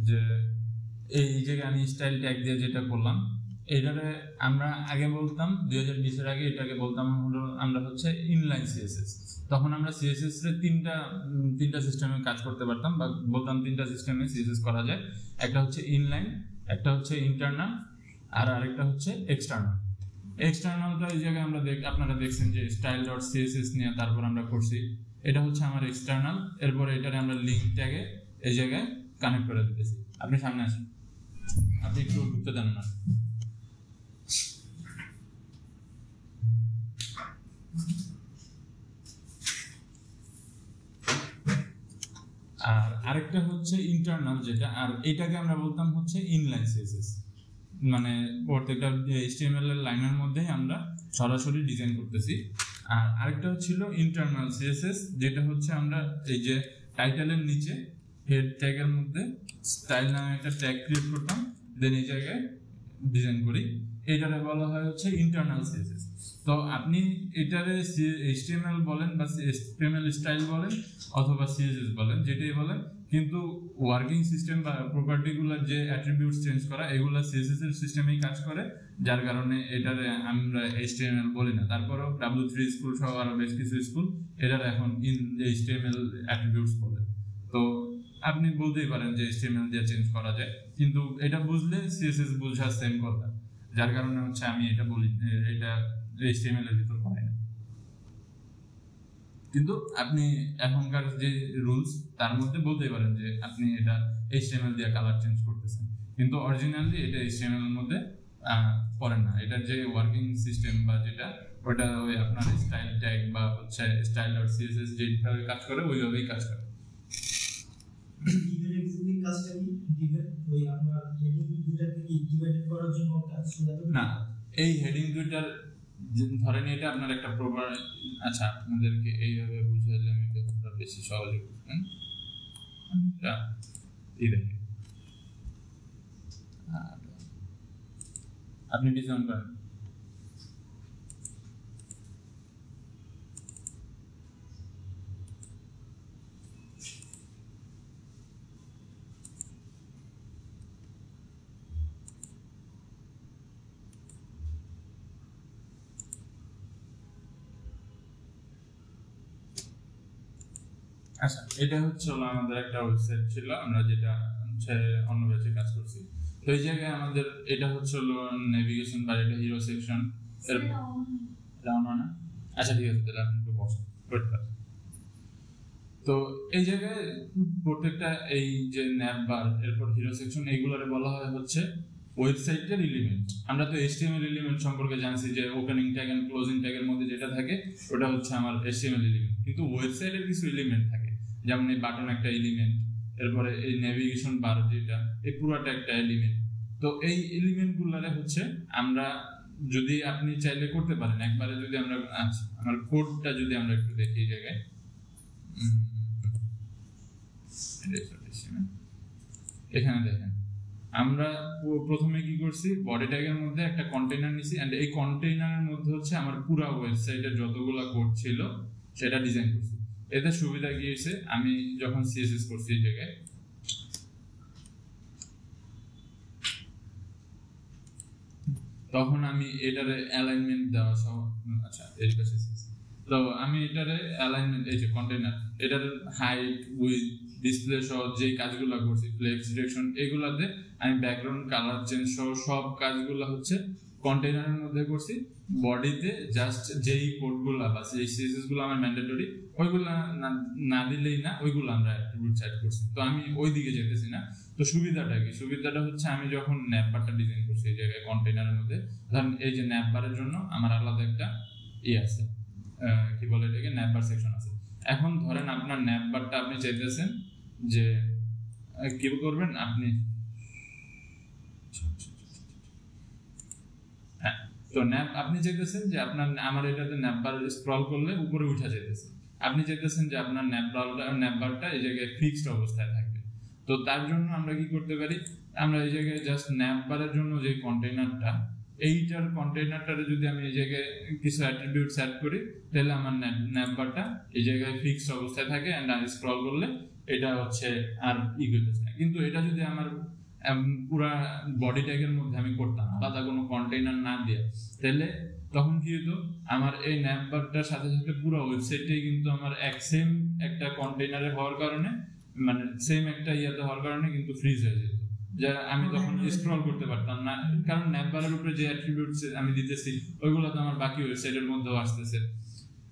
যে এই জায়গায় আমি স্টাইল ট্যাগ দিয়ে যেটা করলাম, এটারে আমরা আগে বলতাম 2020 এর আগে এটাকে বলতাম হলো আমরা হচ্ছে ইনলাইন সিএসএস। তখন আমরা সিএসএস এর তিনটা সিস্টেমে কাজ করতে পারতাম, বা বলতাম তিনটা সিস্টেমে সিএসএস করা যায়। একটা হচ্ছে ইনলাইন, একটা হচ্ছে ইন্টারনাল, আর আরেকটা হচ্ছে এক্সটার্নাল। এক্সটার্নালটা এই জায়গায় আমরা আপনারা দেখছেন যে স্টাইল ডট সিএসএস নিয়ে তারপর আমরা করছি। এটা হচ্ছে আমার এক্সটার্নাল, এরপরে এটারে আমরা লিঙ্ক ট্যাগে এই জায়গায় কানেক্ট করে দিতেছি। আপনি সামনে আসেন, আপনি একটু ঢুকতে দেন না। আর আরেকটা হচ্ছে ইন্টারনাল যেটা, আর এটাকে আমরা বলতাম হচ্ছে ইনলাইন সিএসএস, মানে প্রত্যেকটা HTML এর লাইনের মধ্যেই আমরা সরাসরি ডিজাইন করতেছি। আর আরেকটা ছিল ইন্টারনাল সিএসএস, যেটা হচ্ছে আমরা এই যে টাইটেলের নিচে হেড ট্যাগের মধ্যে স্টাইল নামে একটা ট্যাগ ক্রিয়েট করতাম, দেন এই জায়গায় ডিজাইন করি, এটারে বলা হয় হচ্ছে ইন্টারনাল সিএসএস। তো আপনি এটারে HTML বলেন বা HTML স্টাইল বলেন অথবা CSS বলেন, যেটাই বলেন, কিন্তু ওয়ার্কিং সিস্টেম বা প্রপার্টিগুলোর যে অ্যাট্রিবিউটস চেঞ্জ করা এগুলো CSS এর সিস্টেমেই কাজ করে, যার কারণে এটারে আমরা HTML বলি না। তারপরেও W3 স্কুল সহ আরো বেশ কিছু স্কুল এটার এখন HTML অ্যাট্রিবিউটস বলে। তো আপনি বলতেই পারেন যে HTML দিয়ে চেঞ্জ করা যায়, কিন্তু এটা বুঝলে CSS বোঝা সেম কথা, যার কারণে হচ্ছে আমি এটা বলি, এটা HTML এর ভিতর হয় না। কিন্তু আপনি এখনকার যে রুলস তার মধ্যে বলতেই পারেন যে আপনি এটা HTML দিয়ে কালার চেঞ্জ করতেছেন, কিন্তু অরিজিনালি এটা HTML এর মধ্যে পড়ে না। এটা যে ওয়ার্কিং সিস্টেম বা যেটা, ওটা ওই আপনার স্টাইল ট্যাগ বা হচ্ছে স্টাইল ডট CSS যেভাবে কাজ করে ওইভাবেই কাজ করে। ডিভের এক্সিকিউটিভ কাজটা কি? ডিভের ওই আপনার হেডিং দুইটাকে কি ডিভাইড করার জন্য কাজ শুরু না, এই হেডিং দুইটার ধরেন এটা আপনার একটা প্রপার, আচ্ছা আপনাদেরকে এইভাবে বুঝাইলে আমি ব্যাপারটা বেশি সহজে বুঝবেন। এই দেখেন আপনি ডিজাইন করেন, আচ্ছা এটা হচ্ছে আমাদের একটা ওয়েবসাইট ছিল, আমরা যেটা হচ্ছে অন্য ব্যাচে কাজ করছি। তো এই জায়গায় আমাদের এটা হচ্ছে নেভিগেশন বা এটা হিরো সেকশন, না আচ্ছা ঠিক আছে, তাহলে আপনি একটু বসুন। তো এই জায়গায় প্রত্যেকটা এই যে ন্যাব বার এরপর হিরো সেকশন এইগুলোরে বলা হয় হচ্ছে ওয়েবসাইটের এলিমেন্ট। আমরা তো HTML এলিমেন্ট সম্পর্কে জানছি যে ওপেনিং ট্যাগ এন্ড ক্লোজিং ট্যাগের মধ্যে যেটা থাকে ওটা হচ্ছে আমার HTML এলিমেন্ট, কিন্তু ওয়েবসাইটের কিছু এলিমেন্ট থাকে, যেমন এই বাটন একটা এলিমেন্ট, এরপরে এই নেভিগেশন বার যেটা এই পুরোটা একটা এলিমেন্ট। তো এই এলিমেন্ট গুলারে হচ্ছে আমরা যদি আপনি চাইলে করতে পারেন একবারে, যদি আমরা আচ্ছা আমার কোডটা যদি আমরা একটু দেখি এই জায়গায়, এখানে দেখেন আমরা প্রথমে কি করছি, বডি ট্যাগের মধ্যে একটা কন্টেইনার নিছি, এন্ড এই কন্টেইনারের মধ্যে হচ্ছে আমার পুরো ওয়েবসাইটের যতগুলো কোড ছিল সেটা ডিজাইন করছি। এতে সুবিধা কি হয়েছে, আমি যখন CSS করছি এই জায়গায়, তখন আমি এটারে অ্যালাইনমেন্ট দেওয়া সহ, আচ্ছা এর কাছে তো আমি এটারে অ্যালাইনমেন্ট, এই যে কন্টেইনার এটার হাইট উইথ ডিসপ্লে সহ যে কাজগুলো করছি, ফ্লেক্স ডিরেকশন এগুলাতে আমি ব্যাকগ্রাউন্ড কালার চেঞ্জ সহ সব কাজগুলো হচ্ছে কন্টেইনারের মধ্যে করছি। বডিতে জাস্ট যেই কোডগুলো বা সেই CSS গুলো আমার ম্যান্ডেটরি, ওইগুলো না দিলেই না, ওইগুলো আমরা অ্যাট্রিবিউট সেট করছি। তো আমি ওই দিকে যেতেছি না। তো সুবিধাটা কি, সুবিধাটা হচ্ছে আমি যখন ন্যাপ বারটা ডিজাইন করছি এই জায়গায় কন্টেইনারের মধ্যে, ধরেন এই যে ন্যাপ বারের জন্য আমার আলাদা একটা আছে, কি বলে এটাকে, ন্যাপ বার সেকশন আছে। এখন ধরেন আপনার ন্যাপ বারটা আপনি চাইতেছেন যে কি করবেন, আপনি তো ন্যাপ আপনি চাইতেছেন যে আপনার আমার এটাতে ন্যাপ বার স্ক্রল করলে উপরে উঠা যেতেছে, আপনি চাইতেছেন যে আপনার ন্যাপ বারটা এই জায়গায় ফিক্সড অবস্থায় থাকবে। তো তার জন্য আমরা কি করতে পারি, আমরা এই জায়গায় জাস্ট ন্যাপ বারের জন্য যে কন্টেইনারটা, এইটার কন্টেইনারটারে যদি আমি এই জায়গায় কিছু অ্যাট্রিবিউট সেট করি, তাহলে আমার ন্যাপ বারটা এই জায়গায় ফিক্সড অবস্থায় থাকে, এন্ড আমি স্ক্রল করলে এটা হচ্ছে আর ই করতেছে না। কিন্তু এটা যদি আমার পুরা বডি ট্যাগের মধ্যে আমি করতাম আলাদা কোনো কন্টেইনার না দিয়ে, তাহলে তখন কি হতো, আমার এই ন্যাপ বারটার সাথে সাথে পুরো ওয়েবসাইটটাই কিন্তু আমার সেম একটা কন্টেইনারে হওয়ার কারণে, মানে সেম একটা ইয়াতে হওয়ার কারণে কিন্তু ফ্রিজ হয়ে যেত, যা আমি তখন স্ক্রল করতে পারতাম না, কারণ ন্যাপ বারের উপরে যে অ্যাট্রিবিউটস আমি দিতেছি ওইগুলো তো আমার বাকি ওয়েবসাইটের মধ্যেও আসতেছে।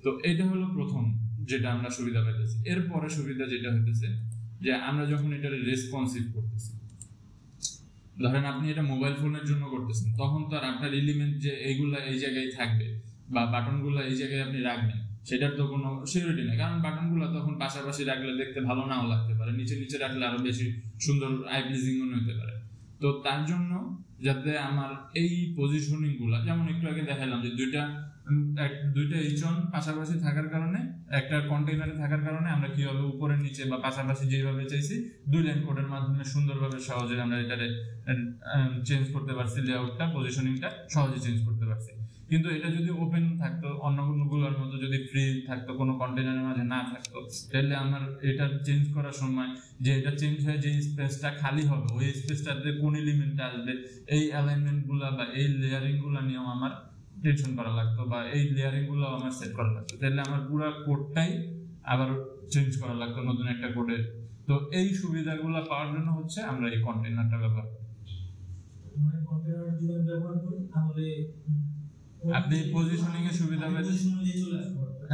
তো এটা হলো প্রথম যেটা আমরা সুবিধা পাইতেছি। এরপরে সুবিধা যেটা হইতেছে যে আমরা যখন এটা রেসপন্সিভ করতেছি, ধরেন আপনি এটা মোবাইল ফোনের জন্য করতেছেন, তখন তো আর আপনার এলিমেন্ট যে এইগুলা এই জায়গায় থাকবে বা বাটনগুলো এই জায়গায় আপনি রাখবেন সেটার তো কোনো সিউরিটি নেই, কারণ বাটনগুলো তখন পাশাপাশি রাখলে দেখতে ভালো নাও লাগতে পারে, নিচে নিচে রাখলে আরো বেশি সুন্দর আই প্লিজিং মনে হতে পারে। তো তার জন্য যাতে আমার এই পজিশনিং গুলা, যেমন একটু আগে দেখালাম যে দুইটা এইচন পাশাপাশি থাকার কারণে, একটা কন্টেইনারে থাকার কারণে আমরা কিভাবে উপরে নিচে বা পাশাপাশি যেভাবে চাইছি দুই লাইন কোডের মাধ্যমে সুন্দরভাবে সহজে আমরা এটারে চেঞ্জ করতে পারছি, লেআউটটা পজিশনিংটা সহজে চেঞ্জ করতে পারছি। কিন্তু এটা যদি ওপেন থাকতো, অন্য কোনোগুলোর মতো যদি ফ্রি থাকতো, কোনো কন্টেইনারের মাঝে না থাকতো, তাহলে আমার এটা চেঞ্জ করার সময় যে এটা চেঞ্জ হয়ে যে স্পেসটা খালি হবে ওই স্পেসটাতে কোন এলিমেন্টটা আসবে এই অ্যালাইনমেন্ট গুলা বা এই লেয়ারিং গুলা নিয়েও আমার টেনশন করা লাগতো বা এই লেয়ারিং গুলো আমার সেট করা লাগতো, তাহলে আমার পুরো কোডটাই আবার চেঞ্জ করা লাগতো নতুন একটা কোডে। তো এই সুবিধাগুলো পাওয়ার জন্য হচ্ছে আমরা এই কন্টেইনারটা ব্যবহার করি। মানে কন্টেইনার যদি আমি ব্যবহার করি তাহলে আপনি পজিশনিং এর সুবিধা পেতেছেন,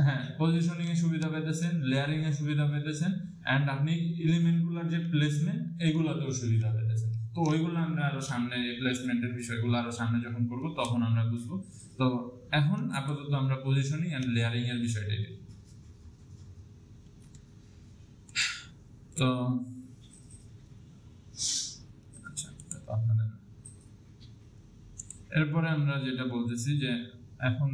হ্যাঁ পজিশনিং এর সুবিধা পেতেছেন, লেয়ারিং এর সুবিধা পেতেছেন, এন্ড আপনি এলিমেন্ট গুলোর যে প্লেসমেন্ট এইগুলোতেও সুবিধা পেতেছেন। তো ওইগুলো আমরা আরো সামনে প্লেসমেন্টের বিষয়গুলো আরো সামনে যখন করব তখন আমরা বুঝবো। তো এখন আপাতত আমরা পজিশনিং এন্ড লেয়ারিং এর বিষয়টাই দেখি। তো আচ্ছা, এরপরে আমরা যেটা বলতেছি যে এখন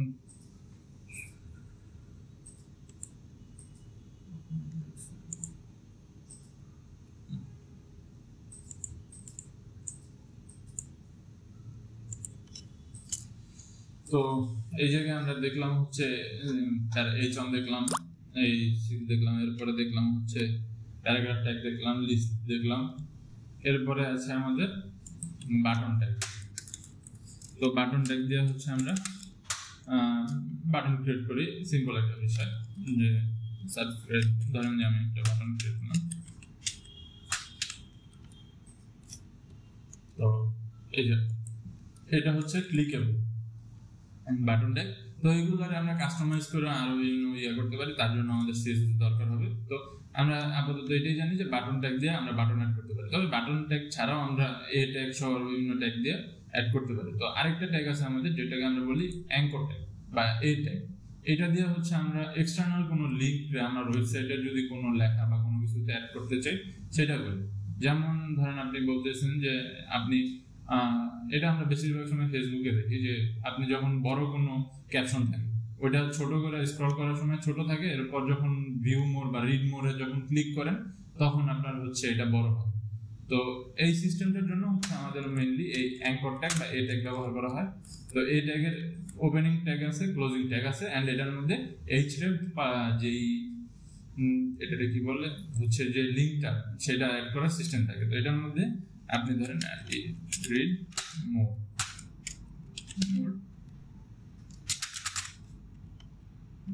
তো এই জায়গায় আমরা দেখলাম হচ্ছে তার এইচন দেখলাম, এই দেখলাম, এরপরে দেখলাম হচ্ছে প্যারাগ্রাফ ট্যাগ দেখলাম, লিস্ট দেখলাম, এরপরে আছে আমাদের বাটন ট্যাগ। তো বাটন ট্যাগ দিয়ে হচ্ছে আমরা বাটন ক্রিয়েট করি, সিম্পল একটা বিষয় যে সাবস্ক্রাইব, ধরেন যে আমি একটা বাটন ক্রিয়েট করলাম। তো এই যে এটা হচ্ছে ক্লিকেবল বাটন ট্যাগ। তো এইগুলো আমরা কাস্টমাইজ করে আরো করতে পারি, তার জন্য আমাদের সিএসএস দরকার হবে। তো আমরা আপাতত এটাই জানি যে বাটন ট্যাগ দিয়ে আমরা বাটন অ্যাড করতে পারি, তবে বাটন ট্যাগ ছাড়াও আমরা এ ট্যাগ সহ বিভিন্ন ট্যাগ দিয়ে অ্যাড করতে পারি। তো আরেকটা ট্যাগ আছে আমাদের যেটাকে আমরা বলি অ্যাঙ্কর ট্যাগ বা এ ট্যাগ। এটা দিয়ে হচ্ছে আমরা এক্সটার্নাল কোনো লিঙ্ক আমার ওয়েবসাইটে যদি কোনো লেখা বা কোনো কিছুতে অ্যাড করতে চাই সেটা করি। যেমন ধরেন আপনি বলতেছেন যে আপনি এটা আমরা বেশিরভাগ সময় ফেসবুকে দেখি যে আপনি যখন বড় কোনো ক্যাপশন থাকে ওইটা ছোট করে স্ক্রল করার সময় ছোট থাকে, এরপর যখন ভিউ মোর বা রিড মোরে যখন ক্লিক করেন তখন আপনার হচ্ছে এটা বড় হয়। তো এই সিস্টেমটার জন্য হচ্ছে আমাদের মেইনলি এই অ্যাঙ্কর ট্যাগ বা এ ট্যাগ ব্যবহার করা হয়। তো এই ট্যাগের ওপেনিং ট্যাগ আছে, ক্লোজিং ট্যাগ আছে, এন্ড এটার মধ্যে এইচরেফ যেই এটাকে কি বলে হচ্ছে যে লিঙ্কটা সেটা অ্যাড করার সিস্টেম থাকে। তো এটার মধ্যে আপনি ধরেন রিড মোর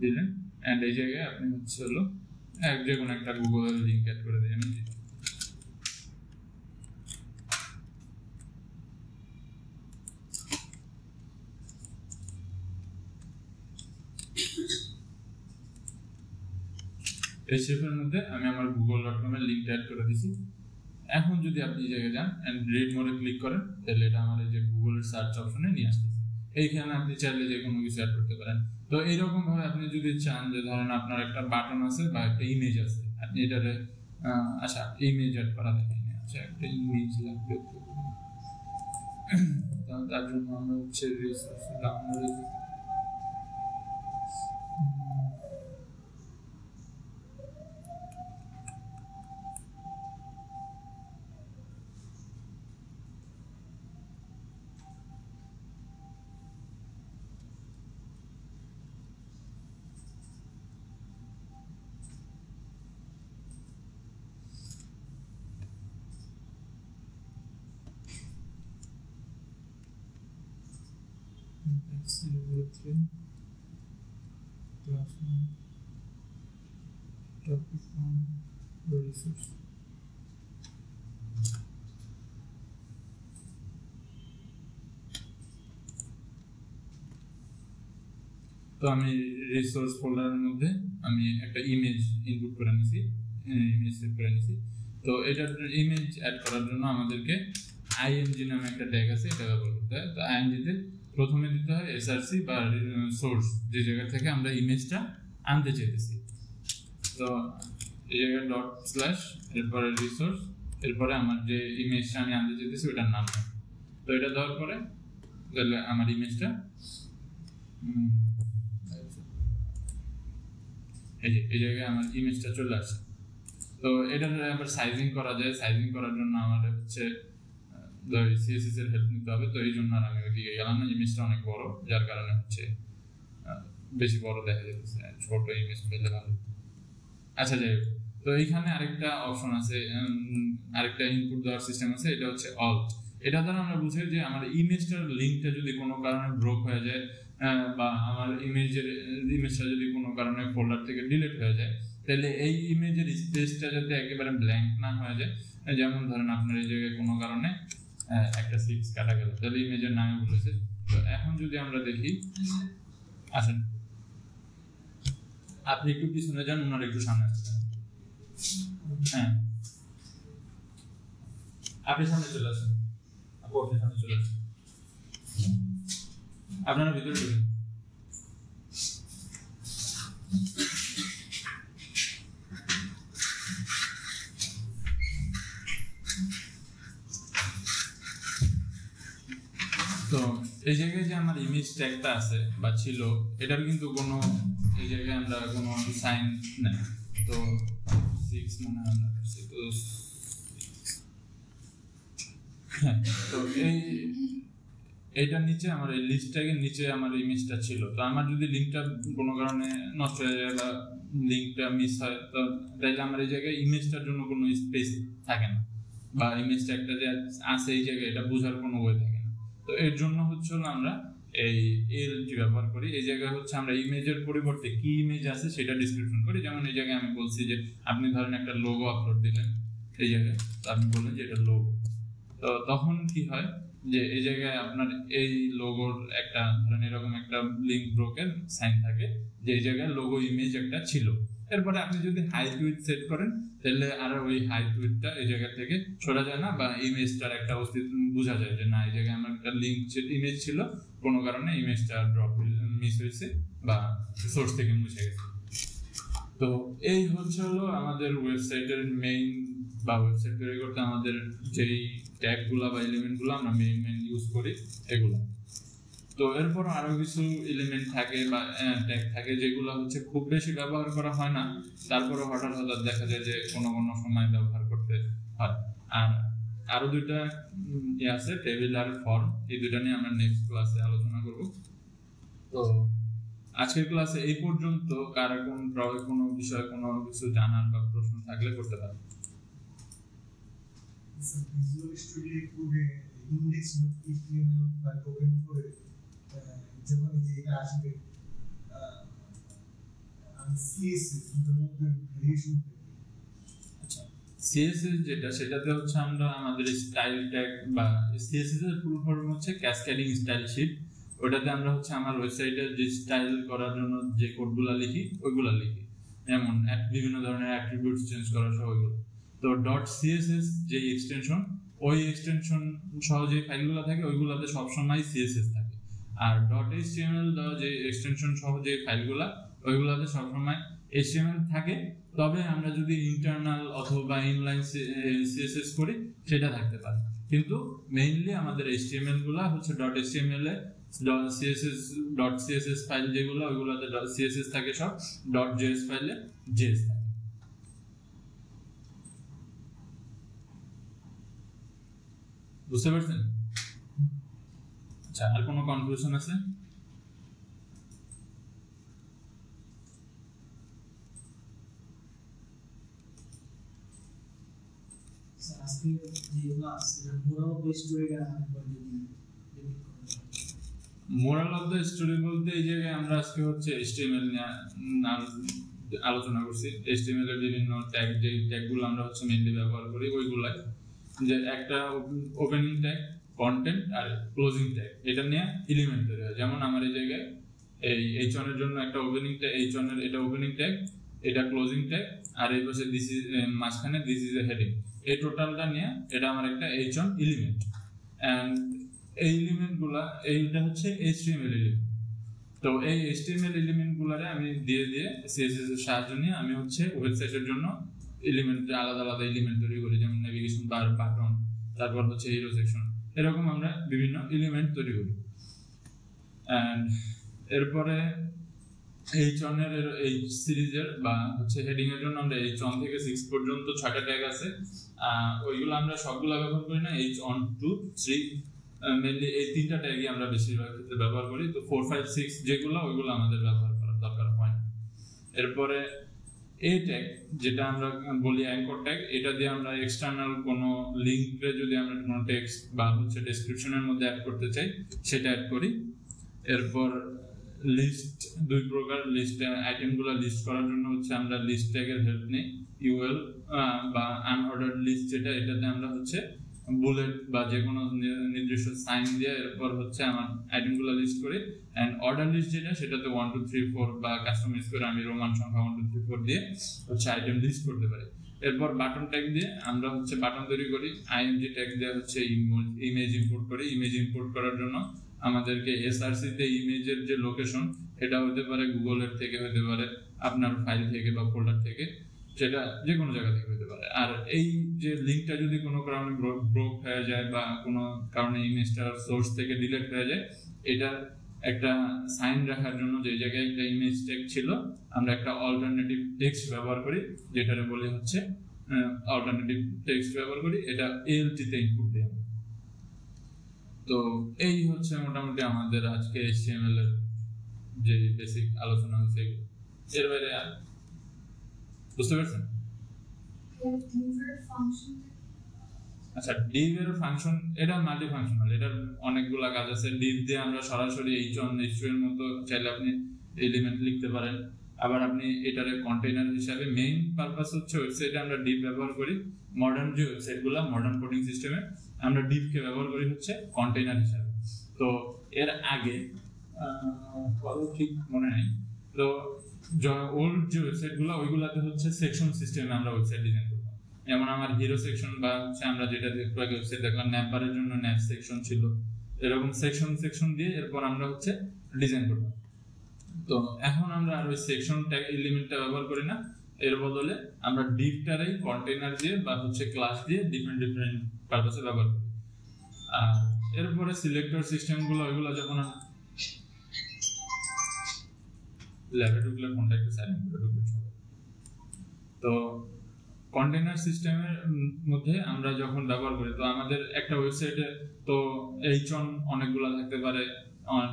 দিলেন, এন্ড এই জায়গায় আপনি হচ্ছে হলো যে কোনো একটা গুগল লিঙ্ক অ্যাড করে দিলেন। এই শেপের মধ্যে আমি আমার google.com এর লিংক অ্যাড করে দিয়েছি। এখন যদি আপনি এই জায়গায় যান এন্ড রিড মোরে ক্লিক করেন তাহলে এটা আমার এই যে গুগলের সার্চ অপশনে নিয়ে আসতেছে। এইখানে আপনি চাইলে যে কোনো কিছু অ্যাড করতে পারেন। তো এইরকম ভাবে আপনি যদি চান যে ধরেন আপনার একটা বাটন আছে বা একটা ইমেজ আছে, আপনি এটারে আচ্ছা ইমেজ অ্যাড করা দেখেন, আচ্ছা একটা ইমেজ লাগবে, তার জন্য আমরা হচ্ছে resource download topic on resource. তো আমি রিসোর্স ফোল্ডারের মধ্যে আমি একটা ইমেজ ইনপুট করে নিছি, ইমেজ সেভ করে নিছি। তো এটার ইমেজ অ্যাড করার জন্য আমাদেরকে আইএমজি নামে একটা ট্যাগ আছে, এটা ব্যবহার করতে হয়। তো আইএমজিতে প্রথমে দিতে হয় এসআরসি বা সোর্স, যে জায়গা থেকে আমরা ইমেজটা আনতে চাইতেছি। তো এই জায়গায় ডট স্ল্যাশ, এরপরে রিসোর্স, এরপরে আমার যে ইমেজটা আমি আনতে চাইতেছি ওটার নাম। তো এটা দেওয়ার পরে তাহলে আমার ইমেজটা এই জায়গায় আমার ইমেজটা চলে আসে। তো এটার আবার সাইজিং করা যায়। সাইজিং করার জন্য আমাদের হচ্ছে সিএসএস এর হেল্প নিতে হবে। তো এই জন্য আর আমি ওইদিকে গেলাম না, ইমেজটা অনেক বড়, যার কারণে হচ্ছে বেশি বড় দেখা যাচ্ছে, ছোট ইমেজ পেলে ভালো। আচ্ছা যাই হোক, তো এইখানে আরেকটা অপশন আছে, আরেকটা ইনপুট দেওয়ার সিস্টেম আছে, এটা হচ্ছে অল্ট। এটা দ্বারা আমরা বুঝি যে আমার ইমেজটার লিঙ্কটা যদি কোনো কারণে ব্রোক হয়ে যায় বা আমার ইমেজটা যদি কোনো কারণে ফোল্ডার থেকে ডিলিট হয়ে যায়, তাহলে এই ইমেজের স্পেসটা যাতে একেবারে ব্ল্যাঙ্ক না হয়ে যায়। যেমন ধরেন আপনার এই জায়গায় কোনো কারণে একটা 6 কাটা গেল, তাহলে ইমেজের নামে বলেছে। তো এখন যদি আমরা দেখি, আসেন আপনি একটু পিছনে যান, ওনার একটু সামনে আসছেন। হ্যাঁ, আপনি সামনে চলে আসেন, আপনি সামনে চলে আসেন, আপনারা ভিতরে ঢুকেন। তো এই জায়গায় যে আমার ইমেজ ট্যাগটা আছে বা ছিল, এটার কিন্তু কোনো এই জায়গায় আমরা কোনো সাইন নাই। তো 6 মানে আমরা তো এইটার নিচে আমার এই লিস্ট ট্যাগের নিচে আমার ইমেজটা ছিল। তো আমার যদি লিঙ্কটা কোনো কারণে নষ্ট হয়ে যায় বা লিঙ্কটা মিস হয়, তো তাইলে আমার এই জায়গায় ইমেজটার জন্য কোনো স্পেস থাকে না, বা ইমেজ ট্যাগটা যে আছে এই জায়গায় এটা বোঝার কোনো ওয়ে থাকে না। তো এর জন্য হচ্ছে আমরা এই এলটি ব্যবহার করি। এই জায়গায় হচ্ছে আমরা ইমেজের পরিবর্তে কি ইমেজ আছে সেটা ডিসক্রিপশন করি। যেমন এই জায়গায় আমি বলছি যে আপনি ধরেন একটা লোগো আপলোড দিলেন এই জায়গায়, তো আপনি বললেন যে এটা লোগো। তো তখন কি হয় যে এই জায়গায় আপনার এই লোগোর একটা ধরেন এরকম একটা লিঙ্ক ব্রোকের সাইন থাকে, যে এই জায়গায় লোগো ইমেজ একটা ছিল। এরপরে আপনি যদি হাইট উইডথ সেট করেন, তাহলে আর ওই হাইট উইডথটা এই জায়গা থেকে সরা যায় না, বা ইমেজটার একটা অস্তিত্ব বোঝা যায় যে না এই জায়গায় আমার একটা লিঙ্ক ইমেজ ছিল, কোনো কারণে ইমেজটা ড্রপ মিস হয়েছে বা সোর্স থেকে মুছে গেছে। তো এই হচ্ছে হলো আমাদের ওয়েবসাইটের মেইন, বা ওয়েবসাইট তৈরি করতে আমাদের যেই ট্যাগগুলো বা এলিমেন্টগুলো আমরা মেইন ইউজ করি এগুলো। তো এরপর আরো কিছু এলিমেন্ট থাকে বা ট্যাগ থাকে যেগুলো হচ্ছে খুব বেশি ব্যবহার করা হয় না, তারপরে হঠাৎ হঠাৎ দেখা যায় যে কোনো কোনো সময় ব্যবহার করতে হয়। আর আরো দুইটা আছে, টেবিল আর ফর্ম, এই দুইটা নিয়ে আমরা নেক্সট ক্লাসে আলোচনা করব। তো আজকের ক্লাসে এই পর্যন্ত। কার কোনো বিষয়ে কোনো কিছু জানার বা প্রশ্ন থাকলে করতে পারেন। ভিজুয়াল স্টুডিও কোডে index dot HTML file open করে যখন এটা আসবে আর সিএসএস এর মধ্যে ভেরিয়েশন থাকে। আচ্ছা, সিএসএস যেটা সেটাতে হচ্ছে আমরা আমাদের স্টাইল ট্যাগ বা সিএসএস এর ফুল ফর্ম হচ্ছে ক্যাসকেডিং স্টাইল শীট। ওটাতে আমরা হচ্ছে আমার ওয়েবসাইটে যে স্টাইল করার জন্য যে কোডগুলো লিখি ওইগুলো লিখি, যেমন বিভিন্ন ধরনের অ্যাট্রিবিউটস চেঞ্জ করা সহ ওইগুলো। তো ডট সিএসএস যে এক্সটেনশন, ওই এক্সটেনশন সহ যে ফাইলগুলো থাকে ওইগুলোতে সবসময় সিএসএস থাকে। আর ডট এইচটিএমএল যে এক্সটেনশন সহ যে ফাইলগুলো ওইগুলোতে সবসময় এইচটিএমএল থাকে, তবে আমরা যদি ইন্টারনাল অথবা ইনলাইন সিএসএস করি সেটা থাকতে পারে। কিন্তু মেইনলি আমাদের এইচটিএমএল গুলো হচ্ছে ডট এইচটিএমএল এ সিএসএস ডট সিএসএস ফাইল যেগুলো ওইগুলোতে সিএসএস থাকে, সব ডট জেএস ফাইলে জেএস থাকে। বুঝতে পারছেন? আচ্ছা, আর কোনো কনফিউশন আছে? আজকে যে ক্লাস মোরাল অফ দ্য স্টোরিটা মোরাল অফ দ্য স্টোরি বলতে এই জায়গায় আমরা আজকে হচ্ছে এইচটিএমএল নিয়ে আলোচনা করছি। এইচটিএমএল এর বিভিন্ন ট্যাগ, যে ট্যাগগুলো আমরা হচ্ছে মেইনলি ব্যবহার করি ওইগুলাই, যে একটা ওপেনিং ট্যাগ, কন্টেন্ট আর ক্লোজিং ট্যাগ, এটা নিয়ে এলিমেন্ট তৈরি হয়। যেমন আমার এই জায়গায় এই H1 এর জন্য একটা ওপেনিং ট্যাগ, H1 এর এটা ওপেনিং ট্যাগ, এটা ক্লোজিং ট্যাগ, আর এই পাশে দিস ইজ মাঝখানে দিস ইজ এ হেডিং। এই টোটালটা নিয়ে এটা আমার একটা H1 এলিমেন্ট। এন্ড এই এলিমেন্টগুলা এইটা হচ্ছে HTML এলিমেন্ট। তো এই HTML এলিমেন্টগুলারে আমি দিয়ে CSS এর সাহায্য নিয়ে আমি হচ্ছে ওয়েবসাইটের জন্য এলিমেন্ট আলাদা আলাদা এলিমেন্ট তৈরি করি, যেমন নেভিগেশন বার, বাটন, তারপর হচ্ছে হিরো সেকশন, এরকম আমরা বিভিন্ন এলিমেন্ট তৈরি করি। এন্ড এরপরে H1 এর এই সিরিজের বা হচ্ছে হেডিং এর জন্য আমরা H1 থেকে 6 পর্যন্ত 6টা ট্যাগ আছে। ওইগুলো আমরা সবগুলো ব্যবহার করি না, H1 2 3 মেইনলি এই তিনটা ট্যাগই আমরা বেশিরভাগ ক্ষেত্রে ব্যবহার করি। তো 4 5 6 যেগুলো ওইগুলো আমাদের ব্যবহার করার দরকার হয় না। এরপরে এই ট্যাগ যেটা আমরা বলি অ্যাঙ্কর ট্যাগ, এটা দিয়ে আমরা এক্সটার্নাল কোনো লিংকে যদি আমরা কোনো টেক্সট বা হচ্ছে ডেসক্রিপশনের মধ্যে অ্যাড করতে চাই সেটা অ্যাড করি। এরপর লিস্ট দুই প্রকার, লিস্ট আইটেমগুলো লিস্ট করার জন্য হচ্ছে আমরা লিস্ট ট্যাগের হেল্প নিই, ইউএল বা আনঅর্ডার্ড লিস্ট যেটা, এটাতে আমরা হচ্ছে বুলেট বা যে কোনো নির্দিষ্ট সাইন দিয়ে এরপর হচ্ছে আমার আইটেমগুলো লিস্ট করি। এন্ড অর্ডার লিস্ট যেটা, সেটাতে 1 2 3 4 বা কাস্টমাইজ করে আমি রোমান সংখ্যা 1 2 3 4 দিয়ে হচ্ছে আইটেম লিস্ট করতে পারি। এরপর বাটন ট্যাগ দিয়ে আমরা হচ্ছে বাটন তৈরি করি। আইএমজি ট্যাগ দিয়ে হচ্ছে ইমেজ ইম্পোর্ট করি। ইমেজ ইম্পোর্ট করার জন্য আমাদেরকে এসআরসি তে ইমেজের যে লোকেশন, এটা হতে পারে গুগলের থেকে, হতে পারে আপনার ফাইল থেকে বা ফোল্ডার থেকে, সেটা যে কোনো জায়গা থেকে হতে পারে। আর এই যে লিঙ্কটা যদি কোনো কারণে ব্রোক হয়ে যায় বা কোনো কারণে ইমেজটা সোর্স থেকে ডিলিট হয়ে যায়, এটা একটা সাইন রাখার জন্য যে জায়গায় একটা ইমেজ ট্যাগ ছিল আমরা একটা অল্টারনেটিভ টেক্সট ব্যবহার করি, যেটারে বলে হচ্ছে অল্টারনেটিভ টেক্সট ব্যবহার করি। এটা এএলটি তে ইনপুট দিই। তো এই হচ্ছে মোটামুটি আমাদের আজকে HTML এর যে বেসিক আলোচনা হয়েছে। এর বাইরে বুঝতে পারছেন? আচ্ছা, div এর ফাংশন এটা মাল্টি ফাংশনাল, এটার অনেকগুলা কাজ আছে। div দিয়ে আমরা সরাসরি H1 H2 এর মতো চাইলে আপনি এলিমেন্ট লিখতে পারেন। আবার আপনি এটারে কন্টেইনার হিসাবে, মেইন পারপাস হচ্ছে ওয়েবসাইটে আমরা div ব্যবহার করি। মডার্ন যে ওয়েবসাইটগুলো মডার্ন কোডিং সিস্টেমে আমরা div কে ব্যবহার করি হচ্ছে কন্টেইনার হিসাবে। তো এর আগে ঠিক মনে নেই, তো ওল্ড যে ওয়েবসাইটগুলো ওইগুলাতে হচ্ছে সেকশন সিস্টেমে আমরা ওয়েবসাইট ডিজাইন করতাম। যেমন আমার হিরো সেকশন বা হচ্ছে আমরা যেটা ওয়েবসাইট দেখলাম ন্যাপবারের জন্য ন্যাপ সেকশন ছিল, এরকম সেকশন দিয়ে এরপর আমরা হচ্ছে ডিজাইন করতাম। তো এখন আমরা আর ওই সেকশন ট্যাগ এলিমেন্টটা ব্যবহার করি না, এর বদলে আমরা ডিভটারেই কন্টেইনার দিয়ে বা হচ্ছে ক্লাস দিয়ে ডিফারেন্ট পারপাসে ব্যবহার করি। আর এরপরে সিলেক্টর সিস্টেমগুলো ওইগুলো যখন ল্যাবে ঢুকলে ফোনটা একটু সাইলেন্ট করে ঢুকবে। তো কন্টেইনার সিস্টেমের মধ্যে আমরা যখন ব্যবহার করি, তো আমাদের একটা ওয়েবসাইটে তো H1 অনেকগুলো থাকতে পারে,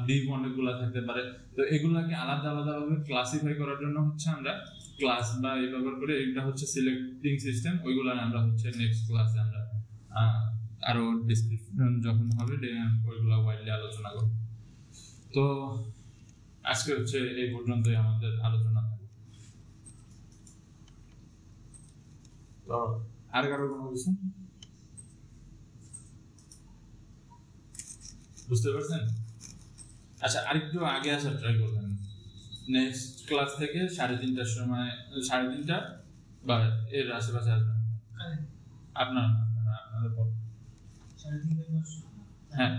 div অনেকগুলো থাকতে পারে। তো এগুলাকে আলাদা আলাদাভাবে ক্লাসিফাই করার জন্য হচ্ছে আমরা ক্লাস বা এই ব্যবহার করি। এটা হচ্ছে সিলেক্টিং সিস্টেম, ওইগুলো আমরা হচ্ছে নেক্সট ক্লাসে আমরা আরো ডিসক্রিপশন যখন হবে ওইগুলো ওয়াইডলি আলোচনা করব। তো আজকে হচ্ছে এই পর্যন্তই আমাদের আলোচনা। তো আর কারো কোনো কিছু বুঝতে পারছেন? আচ্ছা, আরেকটু আগে আসার ট্রাই করবেন। নেক্সট ক্লাস থেকে 3:30টার সময়, 3:30 বা এর আশেপাশে আসবেন। আপনাদের পর 3:30 হ্যাঁ।